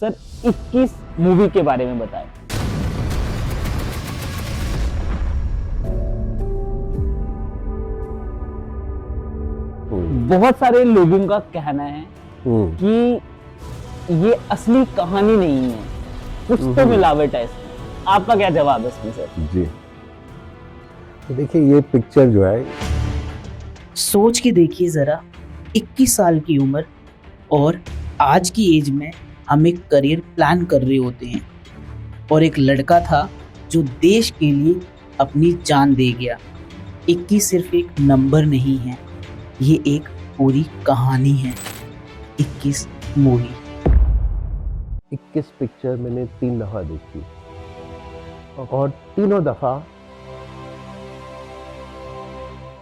Sir 21 movie के बारे में बताएं। बहुत सारे लोगों का कहना है कि ये असली कहानी नहीं है, कुछ तो मिलावट है इसमें। आपका क्या जवाब है इसमें सर? जी, तो देखिए ये पिक्चर जो है, सोच के देखिए जरा, 21 साल की उम्र और आज की एज में हम एक करियर प्लान कर रहे होते हैं, और एक लड़का था जो देश के लिए अपनी जान दे गया। 21 सिर्फ एक नंबर नहीं है, ये एक पूरी कहानी है। 21 मूवी। 21 पिक्चर मैंने 3 दफा देखी और तीनों दफा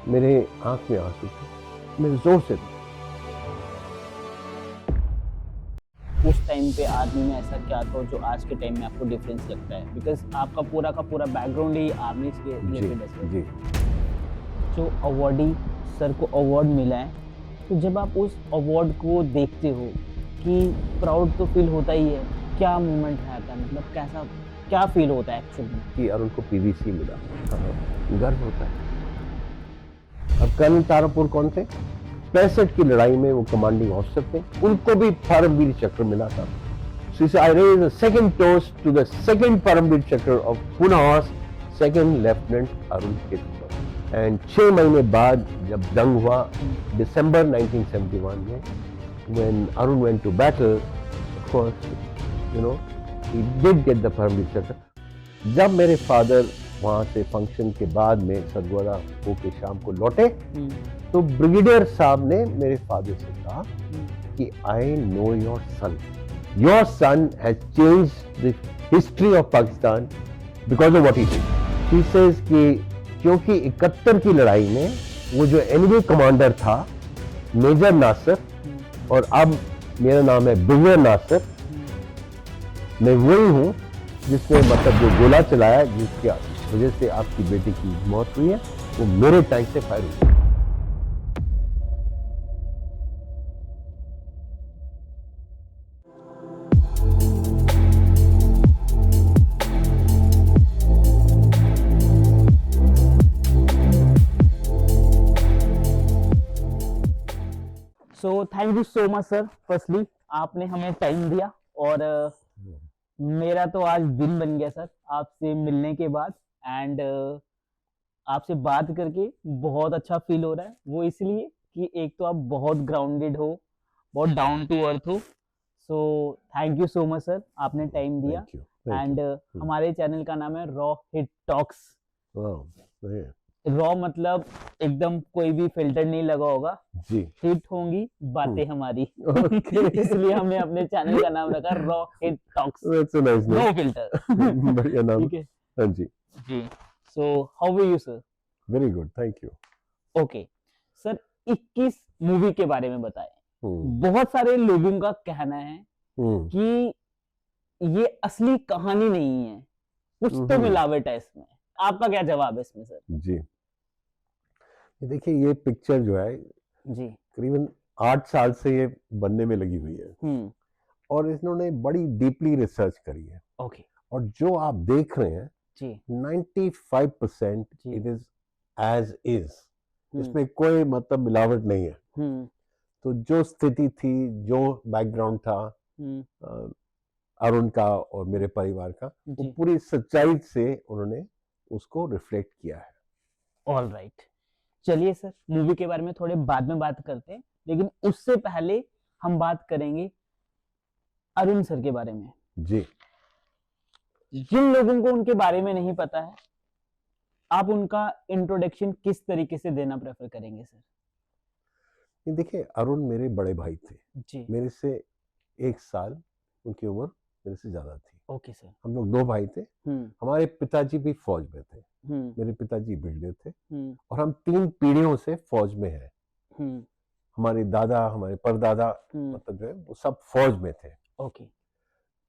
मेरे आंख में आंसू थे, मैं जोर से उस टाइम पे आर्मी में ऐसा क्या था जो आज के टाइम में आपको डिफरेंस लगता है? बिकॉज आपका पूरा का पूरा बैकग्राउंड ही आर्मी से रिलेटेड है। जी, जो अवार्डी सर को अवार्ड मिला है, तो जब आप उस अवार्ड को देखते हो कि प्राउड तो फील होता ही है, क्या मोमेंट रहता है, मतलब कैसा क्या फील होता है एक्चुअली में? कि अरुण को पीवीसी मिला, गर्व होता है। अब कर्नल तारापुर कौन थे? 65 की लड़ाई में वो कमांडिंग ऑफिसर थे, उनको भी परमवीर चक्र मिला था। So I raise a second toast to the second Paramvir चक्र of Pune Horse, second Lieutenant Arun Kirti। And 6 महीने बाद जब जंग हुआ दिसंबर 1971 में, when Arun went to battle, of course, you know, he did get the Paramvir चक्र। जब मेरे फादर वहाँ से फंक्शन के बाद में सरगोदा होके शाम को लौटे, तो ब्रिगेडियर साहब ने मेरे फादर से कहा कि I know your son has changed the history of Pakistan because of what he did. He says कि क्योंकि 71 की लड़ाई में वो जो एनिमी कमांडर था मेजर नासिर, और अब मेरा नाम है ब्रिगेडियर नासिर, मैं वही हूँ जिसने मतलब जो गोला चलाया, जिसकी वजह से आपकी बेटी की मौत हुई है, वो मेरे टैंक से फायर हुई। सो thank you so much sir, firstly आपने हमें टाइम दिया, और मेरा तो आज दिन बन गया सर आपसे मिलने के बाद। एंड आपसे बात करके बहुत अच्छा फील हो रहा है, वो इसलिए कि एक तो आप बहुत ग्राउंडेड हो, बहुत डाउन टू अर्थ हो। सो thank you so much sir, आपने टाइम दिया। एंड हमारे चैनल का नाम है रॉ हिट टॉक्स। रॉ मतलब एकदम कोई भी फिल्टर नहीं लगा होगा जी, हिट होंगी बातें हमारी। इसलिए हमने अपने चैनल का नाम रखा raw hit talks, no filter. बढ़िया नाम। ठीक है हाँ जी जी। So how are you sir? Very good, thank you. Okay sir, 21 movie के बारे में बताएं। बहुत सारे लोगों का कहना है कि ये असली कहानी नहीं है, कुछ तो मिलावट है इसमें। आपका क्या जवाब है इसमें सर? जी, देखिए ये पिक्चर जो है जी करीबन 8 साल से ये बनने में लगी हुई है, और इन्होंने बड़ी डीपली रिसर्च करी है। ओके। और जो आप देख रहे हैं जी 95% इट इज एज इज, इसमें कोई मतलब मिलावट नहीं है। तो जो स्थिति थी, जो बैकग्राउंड था अरुण का और मेरे परिवार का, वो पूरी सच्चाई से उन्होंने उसको रिफ्लेक्ट किया है। ऑल राइट, चलिए सर मूवी के बारे में थोड़े बाद में बात करते हैं, लेकिन उससे पहले हम बात करेंगे अरुण सर के बारे में। जी, जिन लोगों को उनके बारे में नहीं पता है, आप उनका इंट्रोडक्शन किस तरीके से देना प्रेफर करेंगे सर? देखिए अरुण मेरे बड़े भाई थे जी। मेरे से 1 साल उनकी उम्र मेरे से ज्यादा थी। Okay sir. हम लोग 2 भाई थे। हमारे पिताजी भी फौज में थे। मेरे पिताजी बिल्डर थे, और हम 3 पीढ़ियों से फौज में हैं। हमारे दादा, हमारे परदादा मतलब जो है वो सब फौज में थे। ओके।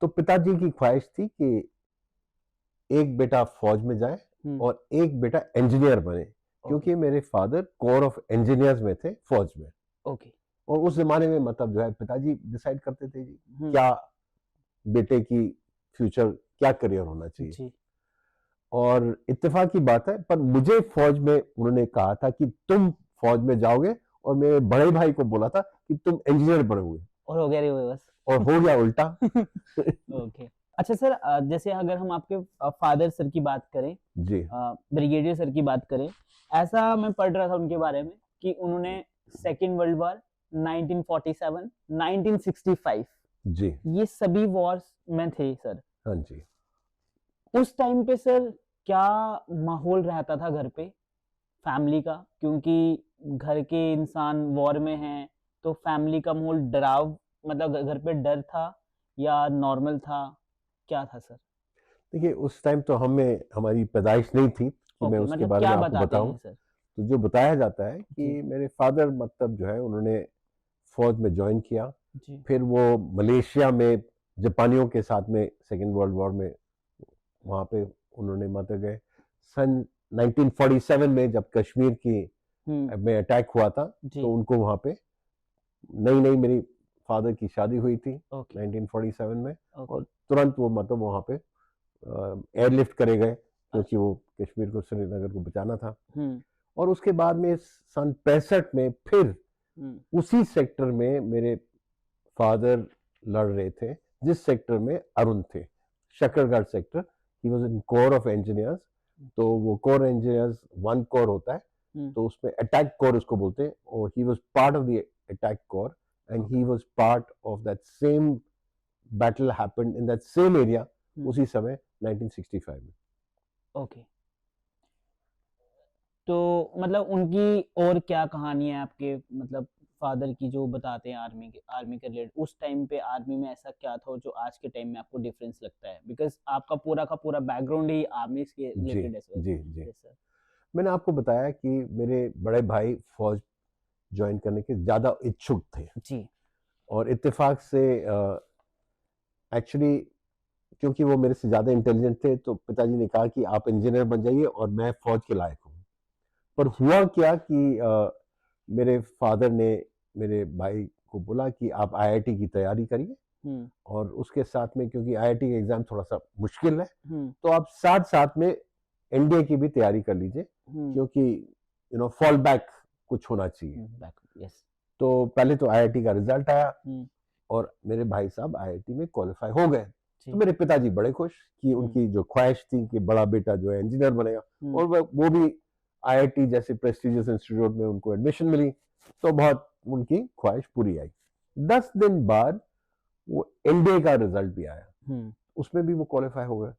तो पिताजी की ख्वाहिश थी कि एक बेटा फौज में जाए और एक बेटा इंजीनियर बने, क्योंकि मेरे फादर कोर ऑफ इंजीनियर्स में थे फौज में। ओके। और उस जमाने में मतलब जो है पिताजी डिसाइड करते थे जी क्या बेटे की फ्यूचर क्या करियर होना चाहिए। जी। और इत्तेफाक की बात है, पर मुझे फौज में उन्होंने कहा था कि तुम फौज में जाओगे, और मेरे बड़े भाई को बोला था कि तुम इंजीनियर बनोगे, और हो गया रिवर्स। और हो गया उल्टा। ओके। अच्छा सर, जैसे अगर हम आपके फादर सर की बात करें, जी ब्रिगेडियर सर की बात करें, ऐसा मैं पढ़ रहा था उनके बारे में कि उन्होंने सेकेंड वर्ल्ड वॉर, 1947, 1965, जी ये सभी वॉर्स में थे सर। हाँ जी। उस टाइम पे सर क्या माहौल रहता था घर पे फैमिली का, क्योंकि घर के इंसान वॉर में हैं, तो फैमिली का माहौल डराव, मतलब घर पे डर था या नॉर्मल था, क्या था सर? देखिए, उस टाइम तो हमें हमारी पैदाइश नहीं थी कि मैं ओके, उसके मतलब बारे में क्या आपको बताते बताऊं। हैं सर? तो जो बताया जाता है कि जी। मेरे फादर मतलब जो है उन्होंने फौज में ज्वाइन किया, जी। फिर वो मलेशिया में जापानियों के साथ में सेकेंड वर्ल्ड वॉर में वहाँ पे उन्होंने मतलब गए। सन 1947 में जब कश्मीर की में अटैक हुआ था, जी। तो उनको वहाँ पे नई नई मेरी फादर की शादी हुई थी ओके। 1947 में, ओके। और तुरंत वो मतलब वहाँ पे एयरलिफ्ट करे गए, क्योंकि अच्छा। वो कश्मीर को, श्रीनगर को बचाना था। हम्म। और उसके बाद में सन 65 में फिर उसी सेक्टर में मेरे फादर लड़ रहे थे, जिस सेक्टर में अरुण थे, Shakargarh sector. He was in core of engineers. तो वो कोर इंजीनियर्स 1 कोर होता है, तो उसमें अटैक कोर उसको बोलते हैं, और he was part of the attack core, and he was part of that same battle happened in that same area उसी समय 1965 में। ओके। तो मतलब उनकी और क्या कहानी है आपके, मतलब फादर की, जो बताते हैं आर्मी के रिलेटेड, उस टाइम पे आर्मी में ऐसा क्या था जो आज के टाइम में आपको डिफरेंस लगता है, बिकॉज आपका पूरा का पूरा बैकग्राउंड ही आर्मी के जी रिलेटेड है। जी जी। Yes sir. मैंने आपको बताया कि मेरे बड़े भाई फौज ज्वाइन करने के ज़्यादा इच्छुक थे, जी। और इत्तेफाक से एक्चुअली क्योंकि वो मेरे से ज़्यादा इंटेलिजेंट थे, तो पिताजी ने कहा कि आप इंजीनियर बन जाइए और मैं फौज के लायक हूँ। पर हुआ क्या कि मेरे फादर ने मेरे भाई को बोला कि आप आईआईटी की तैयारी करिए, और उसके साथ में, क्योंकि आईआईटी का एग्जाम थोड़ा सा मुश्किल है, तो आप साथ साथ में एनडीए की भी तैयारी कर लीजिए, क्योंकि फॉल बैक कुछ होना चाहिए। यस। तो पहले तो आईआईटी का रिजल्ट आया, और मेरे भाई साहब आईआईटी में क्वालिफाई हो गए। तो मेरे पिताजी बड़े खुश कि उनकी जो ख्वाहिश थी कि बड़ा बेटा जो है इंजीनियर बनेगा, और वो भी आईआईटी जैसे प्रेस्टिजियस इंस्टीट्यूट में उनको एडमिशन मिली, तो बहुत उनकी ख्वाहिश पूरी आई। 10 दिन बाद वो एनडीए का रिजल्ट भी आया, उसमें भी वो क्वालिफाई हो गए।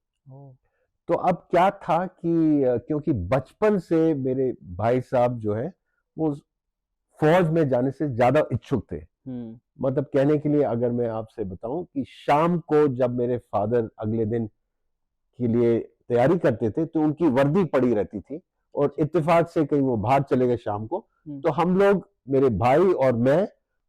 तो अब क्या था कि क्योंकि बचपन से मेरे भाई साहब जो है वो फौज में जाने से ज्यादा इच्छुक थे। मतलब कहने के लिए अगर मैं आपसे बताऊं कि शाम को जब मेरे फादर अगले दिन के लिए तैयारी करते थे, तो उनकी वर्दी पड़ी रहती थी, और इत्तेफाक से कहीं वो बाहर चले गए शाम को, तो हम लोग, मेरे भाई और मैं,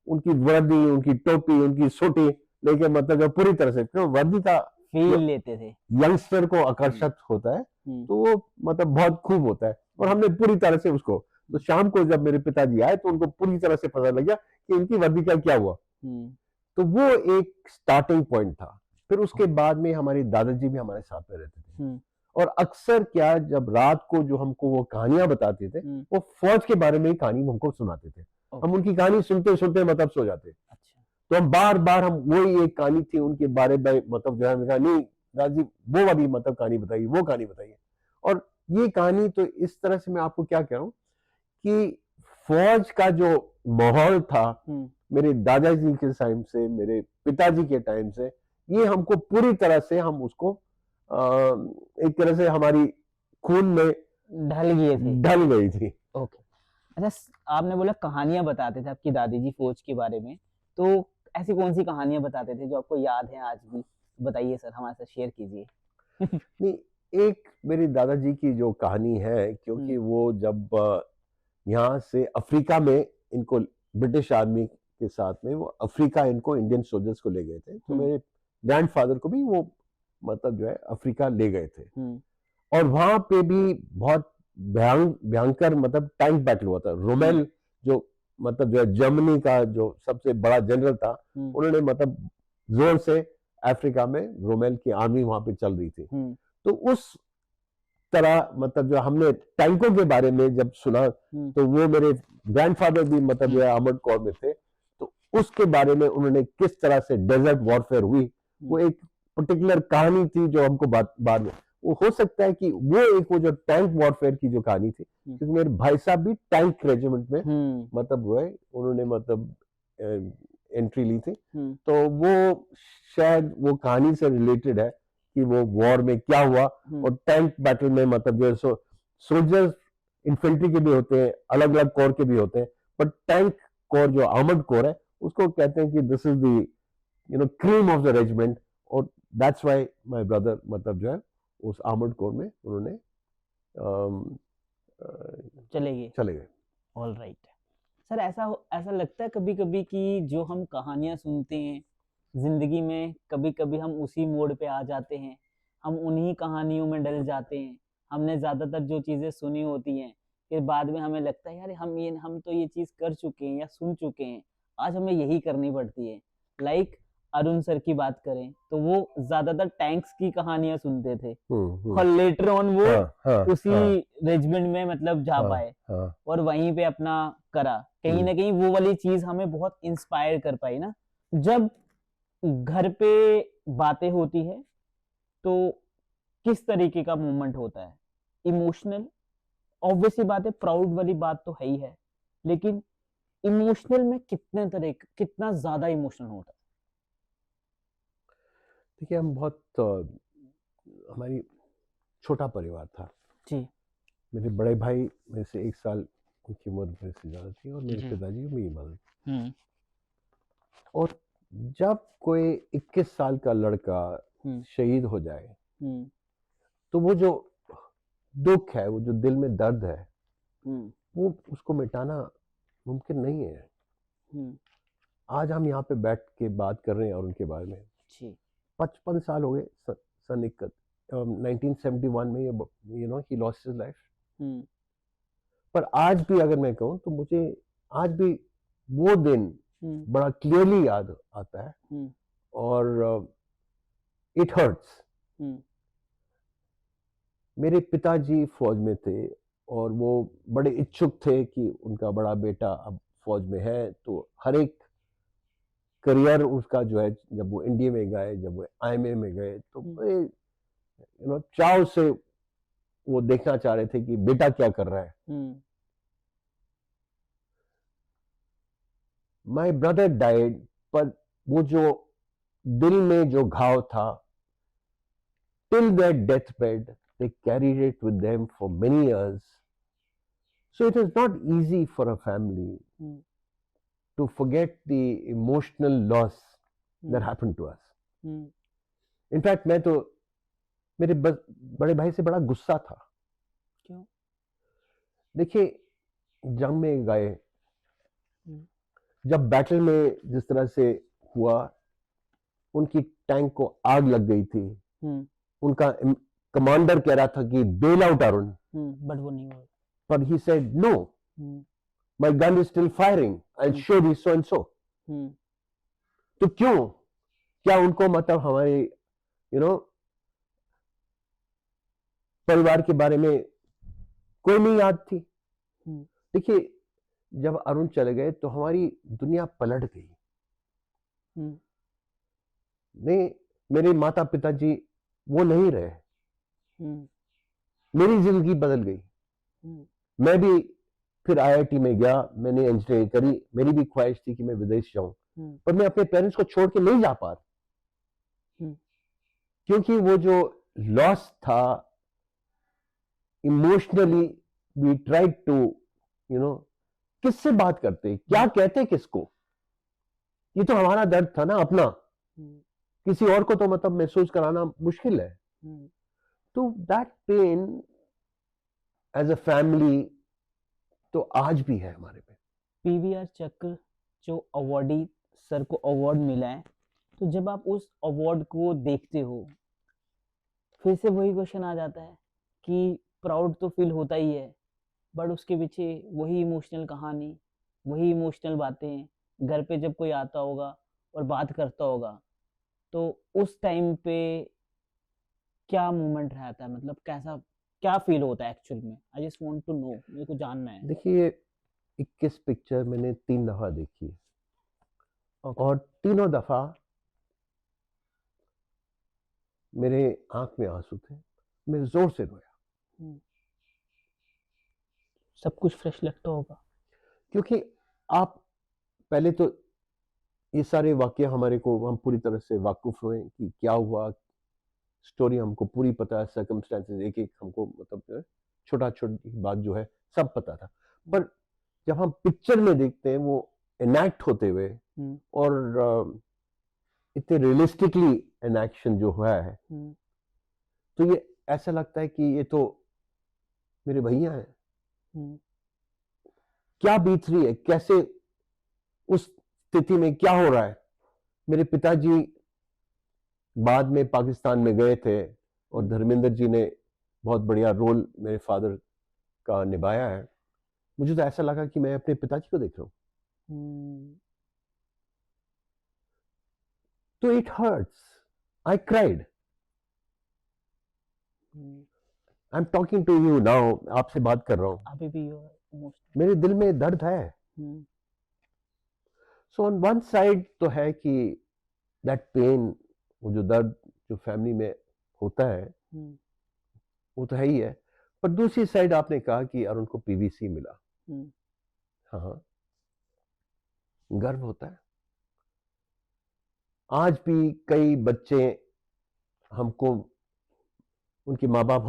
उनकी वर्दी, उनकी टोपी, उनकी सोटी लेके, मतलब पूरी तरह से, क्यों वर्दी का फील लेते थे, यंगस्टर को आकर्षित होता है, तो वो मतलब बहुत खूब होता है, और हमने पूरी तरह से उसको, तो शाम को जब मेरे पिताजी आए तो उनको पूरी तरह से पता लग गया कि इनकी वर्दी का क्या हुआ। तो वो एक स्टार्टिंग पॉइंट था। फिर उसके बाद में हमारे दादाजी भी हमारे साथ में रहते थे, और अक्सर क्या, जब रात को जो हमको वो कहानियां बताते थे, वो फौज के बारे में ही कहानी हमको सुनाते थे। हम उनकी कहानी सुनते सुनते मतलब सो जाते। तो हम बार बार, हम वही एक कहानी थी उनके बारे में, मतलब जो है, हमने कहा नहीं दादाजी वो वाली मतलब कहानी बताइए, वो कहानी बताइए। और ये कहानी तो इस तरह से, मैं आपको क्या कह रहा हूँ कि फौज का जो माहौल था मेरे दादाजी के टाइम से, मेरे पिताजी के टाइम से, ये हमको पूरी तरह से, हम उसको एक तरह से हमारी खून में ढल गई थी। ओके। अच्छा, आपने बोला कहानियां बताते थे आपकी दादी जी फौज के बारे में, तो ऐसी कौन सी कहानियां बताते थे जो आपको याद है आज भी? बताइए सर, हमारे साथ शेयर कीजिए। नहीं, एक मेरी दादाजी की जो कहानी है, क्योंकि वो जब यहाँ से अफ्रीका में इनको, ब्रिटिश आर्मी के साथ में वो अफ्रीका इनको इंडियन सोल्जर्स को ले गए थे, तो मेरे ग्रैंडफादर को भी वो मतलब जो है अफ्रीका ले गए थे, और वहां पे भी बहुत भयंकर मतलब टैंक बैटल हुआ था। रोमेल जो मतलब जो है जर्मनी का जो सबसे बड़ा जनरल था, उन्होंने मतलब जोर से अफ्रीका में रोमेल की आर्मी वहां पे चल रही थी। तो उस तरह मतलब जो हमने टैंकों के बारे में जब सुना, तो वो मेरे ग्रैंडफादर भी मतलब जो है आर्मर्ड कोर में थे, तो उसके बारे में उन्होंने किस तरह से डेजर्ट वॉरफेयर हुई, वो एक पर्टिकुलर कहानी थी जो हमको बाद में, वो हो सकता है कि वो जो टैंक वॉरफेयर की जो कहानी थी, क्योंकि मेरे भाई साहब भी टैंक रेजिमेंट में मतलब वो है, उन्होंने मतलब एंट्री ली थी, तो वो शायद वो कहानी से रिलेटेड है कि वो वॉर में क्या हुआ। और टैंक बैटल में मतलब जो सोल्जर्स इन्फेंट्री के भी होते हैं, अलग अलग कोर के भी होते हैं, पर टैंक कोर जो आर्मर्ड कोर है उसको कहते हैं कि this is the cream of the regiment. और दैट्स व्हाई माय ब्रदर मतलब जो है उस आर्मर्ड कोर में उन्होंने चले गए। ऑल राइट सर, ऐसा लगता है कभी कभी कि जो हम कहानियां सुनते हैं जिंदगी में, कभी कभी हम उसी मोड़ पे आ जाते हैं, हम उन्हीं कहानियों में डल जाते हैं। हमने ज्यादातर जो चीजें सुनी होती हैं, फिर बाद में हमें लगता है यार हम तो ये चीज कर चुके हैं या सुन चुके हैं, आज हमें यही करनी पड़ती है। लाइक अरुण सर की बात करें तो वो ज्यादातर टैंक्स की कहानियां सुनते थे, और लेटर ऑन वो उसी रेजिमेंट में मतलब जा पाए और वहीं पे अपना करा। कहीं ना कहीं वो वाली चीज हमें बहुत इंस्पायर कर पाई ना। जब घर पे बातें होती है तो किस तरीके का मूवमेंट होता है? इमोशनल, ऑब्वियसली बात है, प्राउड वाली बात तो है ही है, लेकिन इमोशनल में कितना ज्यादा इमोशनल होता है? देखिए हम बहुत हमारी छोटा परिवार था जी। मेरे बड़े भाई मेरे से 1 साल उनकी उम्र मेरे से ज्यादा थी, और मेरे पिताजी और मेरी मदर। और जब कोई 21 साल का लड़का शहीद हो जाए, तो वो जो दुख है, वो जो दिल में दर्द है, वो उसको मिटाना मुमकिन नहीं है। आज हम यहाँ पे बैठ के बात कर रहे हैं और उनके बारे में 55 साल हो गए, सन 1971 में ही लॉस्ट हिज लाइफ। पर आज भी अगर मैं कहूँ तो मुझे आज भी वो दिन बड़ा क्लियरली याद आता है, और इट हर्ट्स। मेरे पिताजी फौज में थे और वो बड़े इच्छुक थे कि उनका बड़ा बेटा अब फौज में है, तो हर एक करियर उसका जो है, जब वो इंडिया में गए, जब वो आईएमए में गए, तो बड़े चाव से वो देखना चाह रहे थे कि बेटा क्या कर रहा है। माय ब्रदर डाइड, पर वो जो दिल में जो घाव था, till there death bed they carried it with them for many years. So it is not easy for a family to forget the emotional loss that happened to us. In fact, मैं तो मेरे बड़े भाई से बड़ा गुस्सा था। क्यों? देखिए, जंग में गए, जब बैटल में जिस तरह से हुआ, उनकी टैंक को आग लग गई थी, उनका कमांडर कह रहा था कि बेल आउट अरुण, बट वो नहीं हुआ। पर he said no, my gun is still firing, I will show you so and so. तो क्यों, क्या उनको मतलब हमारे परिवार के बारे में कोई नहीं याद थी? देखिए, जब अरुण चले गए तो हमारी दुनिया पलट गई। नहीं, मेरे माता पिताजी वो नहीं रहे, मेरी जिंदगी बदल गई। मैं भी फिर आईआईटी में गया, मैंने इंजीनियरिंग करी, मेरी भी ख्वाहिश थी कि मैं विदेश जाऊं, पर मैं अपने पेरेंट्स को छोड़ के नहीं जा पा रहा, क्योंकि वो जो लॉस था, इमोशनली वी ट्राइड टू किससे बात करते, क्या कहते किसको, ये तो हमारा दर्द था ना अपना, किसी और को तो मतलब महसूस कराना मुश्किल है। तो that pain as a family तो आज भी है हमारे पे। पीवीआर चक्र जो अवार्डी सर को अवार्ड मिला है, तो जब आप उस अवार्ड को देखते हो, फिर से वही क्वेश्चन आ जाता है कि प्राउड तो फील होता ही है, बट उसके पीछे वही इमोशनल कहानी, वही इमोशनल बातें, घर पे जब कोई आता होगा और बात करता होगा तो उस टाइम पे क्या मोमेंट रहता है, मतलब कैसा क्या फील होता है एक्चुअल में? I just want to know, मेरे को जानना है। देखिए 21 पिक्चर मैंने 3 दफा देखी है ओके। और तीनों दफा मेरे आंख में आंसू थे, मैं जोर से रोया। सब कुछ फ्रेश लगता होगा। क्योंकि आप पहले तो ये सारे वाक्य हमारे को हम पूरी तरह से वाकिफ हुए कि क्या हुआ, स्टोरी हमको पूरी पता है, सर्कमस्टेंसेस एक एक हमको मतलब जो है छोटा छोटी बात जो है सब पता था। पर जब हम पिक्चर में देखते हैं वो एनैक्ट होते हुए और इतने रियलिस्टिकली एनैक्शन जो हुआ है, तो ये ऐसा लगता है कि ये तो मेरे भैया हैं। क्या बीत रही है, कैसे उस स्थिति में क्या हो रहा है। मेरे पिताजी बाद में पाकिस्तान में गए थे और धर्मेंद्र जी ने बहुत बढ़िया रोल मेरे फादर का निभाया है। मुझे तो ऐसा लगा कि मैं अपने पिताजी को देख रहा हूं। तो it hurts, I cried. I am talking to you now, आपसे बात कर रहा हूं, अभी भी इमोशनल। मेरे दिल में दर्द है। सो ऑन वन साइड तो है कि दैट पेन, वो जो दर्द जो फैमिली में होता है वो तो है ही है। पर दूसरी साइड आपने कहा कि अरुण को पीवीसी मिला। हाँ, गर्व होता है। आज भी कई बच्चे हमको, उनके माँ बाप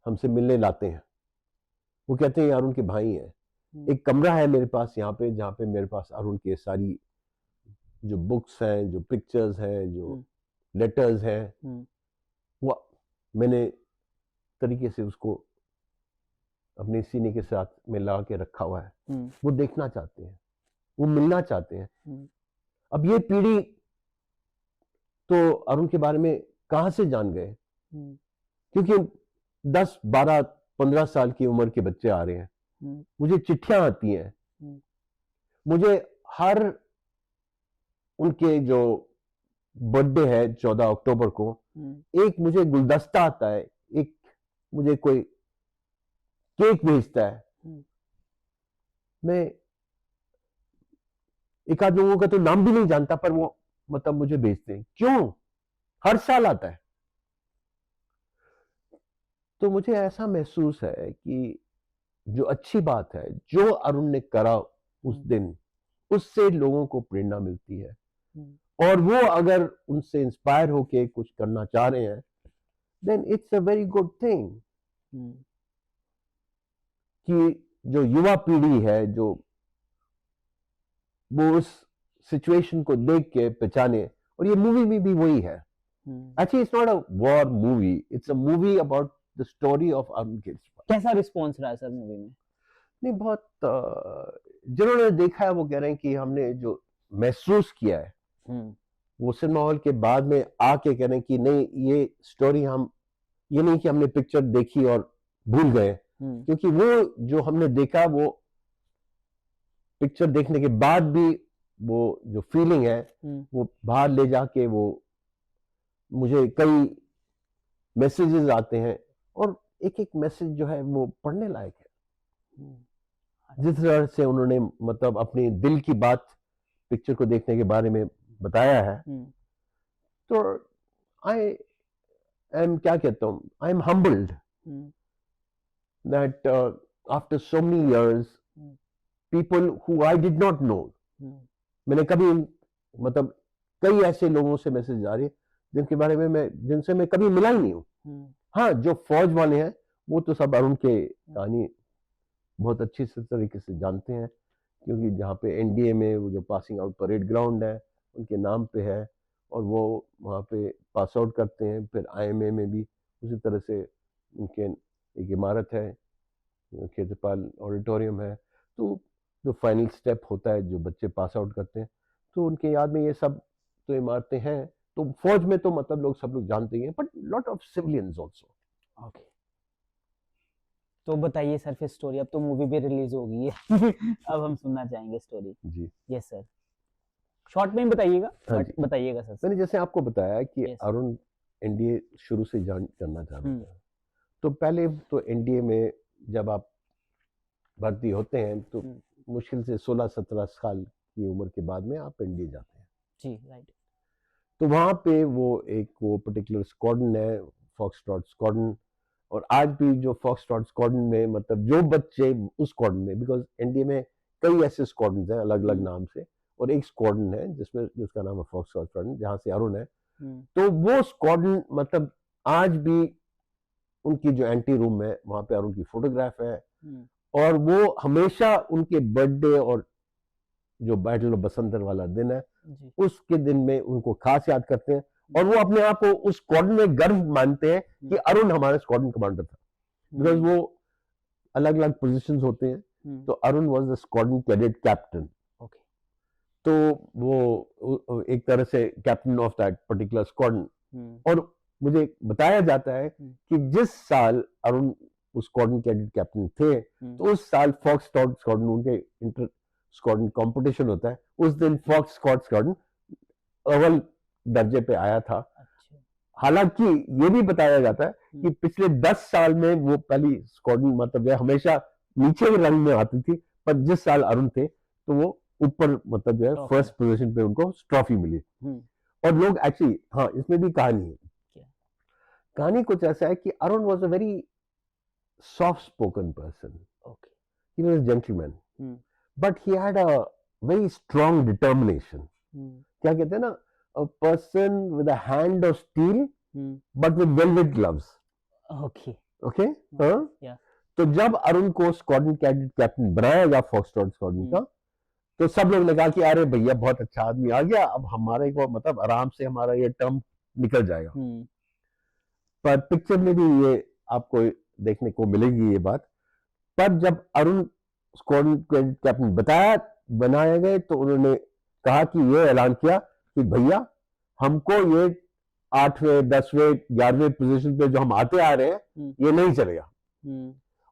हमसे मिलने लाते हैं। वो कहते हैं अरुण के भाई हैं। एक कमरा है मेरे पास यहाँ पे जहाँ पे मेरे पास अरुण के सारी जो बुक्स हैं, जो पिक्चर्स हैं, जो लेटर्स हैं, वो मैंने तरीके से उसको अपने सीने के साथ में लगा के रखा हुआ है। वो देखना चाहते हैं, वो मिलना चाहते हैं। अब ये पीढ़ी तो अरुण के बारे में कहां से जान गए, क्योंकि 10, 12, 15 साल की उम्र के बच्चे आ रहे हैं। मुझे चिट्ठियां आती हैं, मुझे हर उनके जो बर्थडे है 14 अक्टूबर को एक मुझे गुलदस्ता आता है, एक मुझे कोई केक भेजता है। मैं एक आध लोगों का तो नाम भी नहीं जानता, पर वो मतलब मुझे भेजते हैं। क्यों? हर साल आता है। तो मुझे ऐसा महसूस है कि जो अच्छी बात है जो अरुण ने करा उस दिन, उससे लोगों को प्रेरणा मिलती है और वो अगर उनसे इंस्पायर होके कुछ करना चाह रहे हैं, then it's a very good thing कि जो युवा पीढ़ी है जो वो उस सिचुएशन को देख के पहचाने। और ये मूवी में भी वही है। Actually it's not a war movie, it's a movie about the story of Arun Kejriwal. कैसा रिस्पॉन्स रहा है सर मूवी में? नहीं, बहुत जिन्होंने देखा है वो कह रहे हैं कि हमने जो महसूस किया है वो सिनेमा हॉल के बाद में आके कह रहे हैं कि नहीं, ये स्टोरी हम, ये नहीं कि हमने पिक्चर देखी और भूल गए, क्योंकि वो जो हमने देखा वो पिक्चर देखने के बाद भी वो जो फीलिंग है वो बाहर ले जाके वो मुझे कई मैसेजेस आते हैं और एक एक मैसेज जो है वो पढ़ने लायक है। जिस तरह से उन्होंने मतलब अपनी दिल की बात पिक्चर को देखने के बारे में बताया है, तो आई एम, क्या कहता हूं, I am humbled that after so many years people who I did not know, मैंने कभी मतलब कई ऐसे लोगों से मैसेज आ रहे हैं जिनके बारे में जिनसे मैं कभी मिला ही नहीं हूँ। हाँ, जो फौज वाले हैं वो तो सब अरुण के कहानी बहुत अच्छी से तरीके से जानते हैं, क्योंकि जहाँ पे एनडीए में वो जो पासिंग आउट परेड ग्राउंड है उनके नाम पे है और वो वहाँ पे पास आउट करते हैं। फिर आईएमए में भी उसी तरह से उनके एक इमारत है, खेत्रपाल ऑडिटोरियम है। तो जो फाइनल स्टेप होता है, जो बच्चे पास आउट करते हैं, तो उनके याद में ये सब तो इमारतें हैं। तो फौज में तो मतलब लोग सब लोग जानते ही हैं, but lot of civilians also. Okay, तो बताइए सर फिर स्टोरी। अब तो मूवी भी रिलीज हो गई है अब हम सुनना चाहेंगे स्टोरी। जी, यस सर। शॉर्ट में ही बताइएगा, हाँ बट जी। बताइएगा सर। मैंने जैसे आपको बताया कि Yes. अरुण एनडीए शुरू से ज्वाइन करना चाहते हम्म। थे, तो पहले तो एनडीए में जब आप भर्ती होते हैं तो मुश्किल से 16-17 साल की उम्र के बाद में आप एनडीए जाते हैं। जी, राइट। तो वहाँ पे वो पर्टिकुलर स्क्वाड्रन है, फॉक्सट्रॉट स्क्वाड्रन, और आज भी जो फॉक्सट्रॉट स्क्वाड्रन में मतलब जो बच्चे उस स्क्वाड्रन में, बिकॉज एनडीए में कई ऐसे स्क्वाड्रन हैं अलग अलग नाम से, और एक स्क्वाड्रन है जिसका नाम है फॉक्सट्रॉट स्क्वाड्रन, जहाँ से अरुण है। तो वो स्क्वाड्रन मतलब आज भी उनकी जो एंटी रूम है वहाँ पे अरुण की फोटोग्राफ है, और वो हमेशा उनके बर्थडे और जो बैटल ऑफ बसंतर वाला दिन है जी। उसके दिन में उनको खास याद करते हैं, और वो अपने आप को उस स्क्वाड्रन में गर्व मानते हैं कि अरुण हमारा स्क्वाड्रन कमांडर था, बिकॉज वो अलग अलग पोजीशंस होते हैं। तो Arun was the squadron cadet captain, okay. तो वो एक तरह से captain of that particular squadron. और मुझे बताया जाता है कि जिस साल अरुण उस स्क्वाड्रन कैडेट कैप्टन थे, तो उस साल फॉक्सट्रॉट स्क्वाड्रन, उनके इंटर स्क्वाड्रन कंपटीशन होता है, उस दिन फॉक्सट्रॉट स्क्वाड्रन अव्वल दर्जे पे आया था। अच्छा। हालांकि ये भी बताया जाता है कि पिछले 10 साल में वो पहली स्क्वाड्रन मतलब हमेशा नीचे के रंग में आती थी, पर जिस साल अरुण थे तो वो ऊपर मतलब जो है फर्स्ट पोजीशन पे उनको ट्रॉफी मिली। और लोग एक्चुअली, हाँ इसमें भी कहानी है। कहानी कुछ ऐसा है कि Arun was a very soft spoken person, he was a gentleman, but he had a very strong determination. क्या कहते हैं ना, a person with a hand of steel but with velvet gloves. Okay. Okay, हाँ। तो जब अरुण को स्क्वाड्रन कैडेट कैप्टन बनाया गया फॉक्सट्रॉट स्क्वाड्रन का, तो सब लोग ने कहा कि अरे भैया बहुत अच्छा आदमी आ गया, अब हमारे को मतलब आराम से हमारा ये टर्म निकल जाएगा। पर पिक्चर में भी ये आपको देखने को मिलेगी ये बात। पर जब अरुण स्क्वाड्रन कैडेट कैप्टन बनाए गए तो उन्होंने कहा कि ये ऐलान किया कि भैया हमको ये 8वें 10वें 11वें पोजीशन पे जो हम आते आ रहे हैं ये नहीं चलेगा।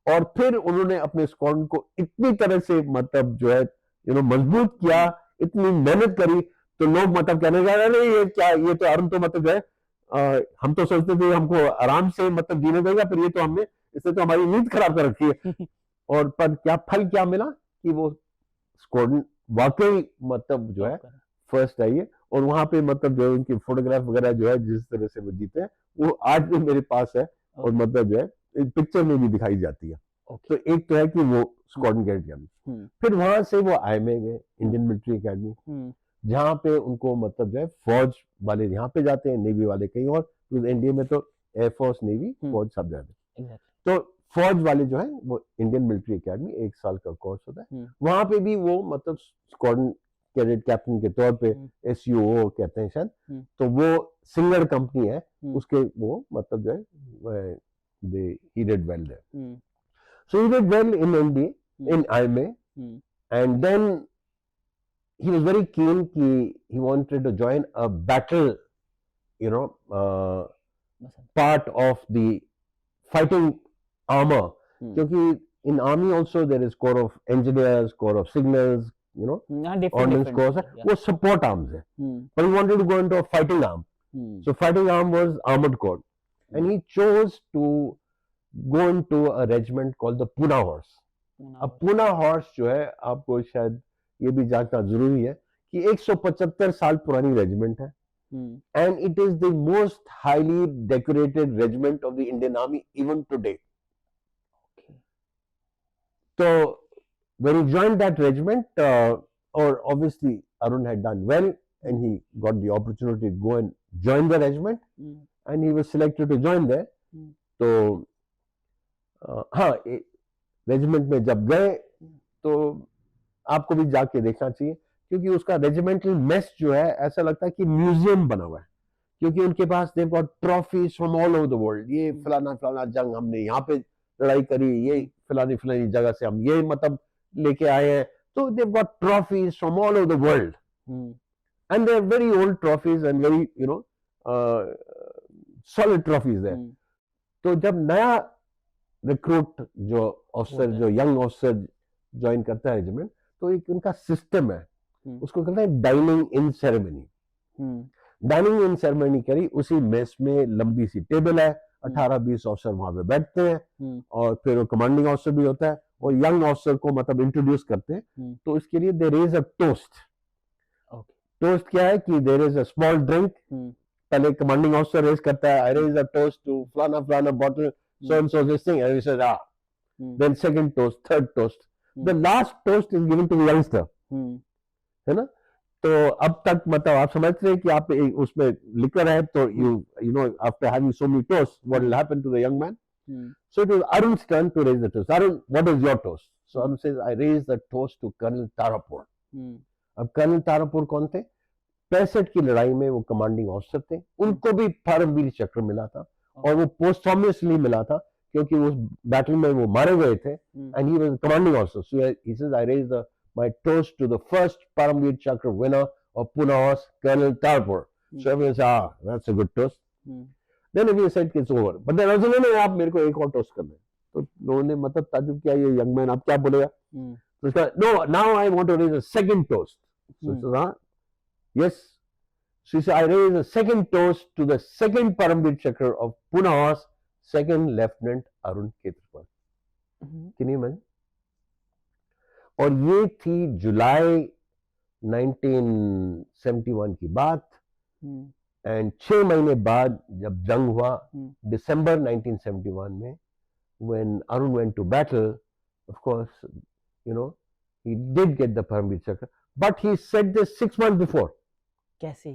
और फिर उन्होंने अपने स्क्वाड्रन को इतनी तरह से मतलब जो है मजबूत किया, इतनी मेहनत करी, तो लोग मतलब कहने जा रहे हैं ये क्या, ये तो अरुण तो मतलब जो है हम तो सोचते थे हमको आराम से मतलब जीने देगा, फिर ये तो इसने तो हमारी नींद खराब कर रखी है। और पर फल क्या मिला कि वो स्क्वाड्रन वाकई मतलब जो है फर्स्ट आई है, और वहां पे मतलब जो उनकी फोटोग्राफ वगैरह जो है जिस तरह से वो जीते हैं वो आज भी मेरे पास है, और मतलब जो है पिक्चर में भी दिखाई जाती है। तो एक तो है कि वो स्क्वाड्रन कैडेट कैप्टन, फिर वहां से वो आईएमए गए, इंडियन मिलिट्री एकेडमी, जहाँ पे उनको मतलब जो है फौज वाले यहाँ पे जाते हैं, नेवी वाले कहीं और, इंडिया में तो एयरफोर्स नेवी फौज सब जाते हैं। तो फौज वाले जो है वो इंडियन मिलिट्री एकेडमी 1 साल का कोर्स होता है, वहां पे भी वो मतलब स्क्वाड्रन कैडेट कैप्टन के तौर पे SUO कहते हैं शायद, तो वो सिंगर कंपनी है उसके, वो मतलब जो है he did well there. So he did well in NDA, in IMA, and then he was very keen he wanted to join a battle, part of the fighting armor, क्योंकि in army also there is corps of engineers, corps of signals, ordnance corps, वो support arms है, but he wanted to go into a fighting arm. So fighting arm was armored corps, and he chose to go into a regiment called the Pune Horse. अब Pune Horse जो है आपको शायद ये भी जानना जरूरी है कि 175 साल पुरानी रेजिमेंट है, and it is the most highly decorated regiment of the Indian Army even today. So when he joined that regiment, or obviously Arun had done well and he got the opportunity to go and join the regiment, and he was selected to join there. तो हाँ, regiment में जब गए तो आपको भी जाके देखना चाहिए, क्योंकि उसका रेजिमेंटल मेस जो है ऐसा लगता है कि म्यूजियम बना हुआ है, क्योंकि उनके पास they've got trophies from all over the world. ये फलाना जंग हमने यहाँ पे लड़ाई करी, ये फलानी जगह से हम ये मतलब लेके आए हैं, तो they've got trophies from all over the world, and they're very old trophies and very solid trophies there. तो जब नया रिक्रूट जो ऑफिसर, जो यंग ऑफिसर ज्वाइन करता है रेजिमेंट, तो एक उनका सिस्टम है उसको कहते हैं dining in ceremony. Dining in ceremony करी, उसी मेस में लंबी सी टेबल है, 18-20 ऑफिसर वहां पे बैठते हैं, और फिर वो कमांडिंग ऑफिसर भी होता है, और यंग ऑफिसर को मतलब इंट्रोड्यूस करते हैं। तो इसके लिए there is a toast. Toast क्या है कि there is a small drink. पहले कमांडिंग ऑफिसर रेज करता है, I raise a toast to फलाना फलाना bottle so and so this thing, and he says then second toast, third toast, the last toast is given to the youngster, है ना। तो अब तक मतलब आप समझते हैं कि आप उसमें लिकर है, तो you know after having so many toasts what will happen to the young man. So it was Arun's turn to raise the toast. Arun, what is your toast? So Arun says, I raise the toast to Colonel Tarapur. अब colonel Tarapur कौन थे? 65 की लड़ाई में वो commanding officer थे, उनको भी परमवीर चक्र मिला था, और वो पोस्टहॉमसली मिला था क्योंकि उस बैटल में वो मारे गए थे, and he was commanding officer. So he says I raise my toast to the first Paramvir Chakra winner of Pune horse, colonel Tarapore. So everyone said that's a good toast. Then everyone said it's over, but then also नहीं, आप मेरे को एक और toast करना है। तो लोगों ने मतलब ताजुब किया, ये यंग मैन आप क्या बोलेगा? तो उसका no, now I want to raise a second toast. So yes. So I raise a second toast to the second Paramveer Chakra of Pune Horse, second Lieutenant Arun Khetarpal. Can you imagine? और ये थी जुलाई 1971 की बात, and 6 महीने बाद जब जंग हुआ, दिसंबर 1971 में, when Arun went to battle, of course, you know, he did get the Paramveer Chakra, but he said this 6 months before. कैसे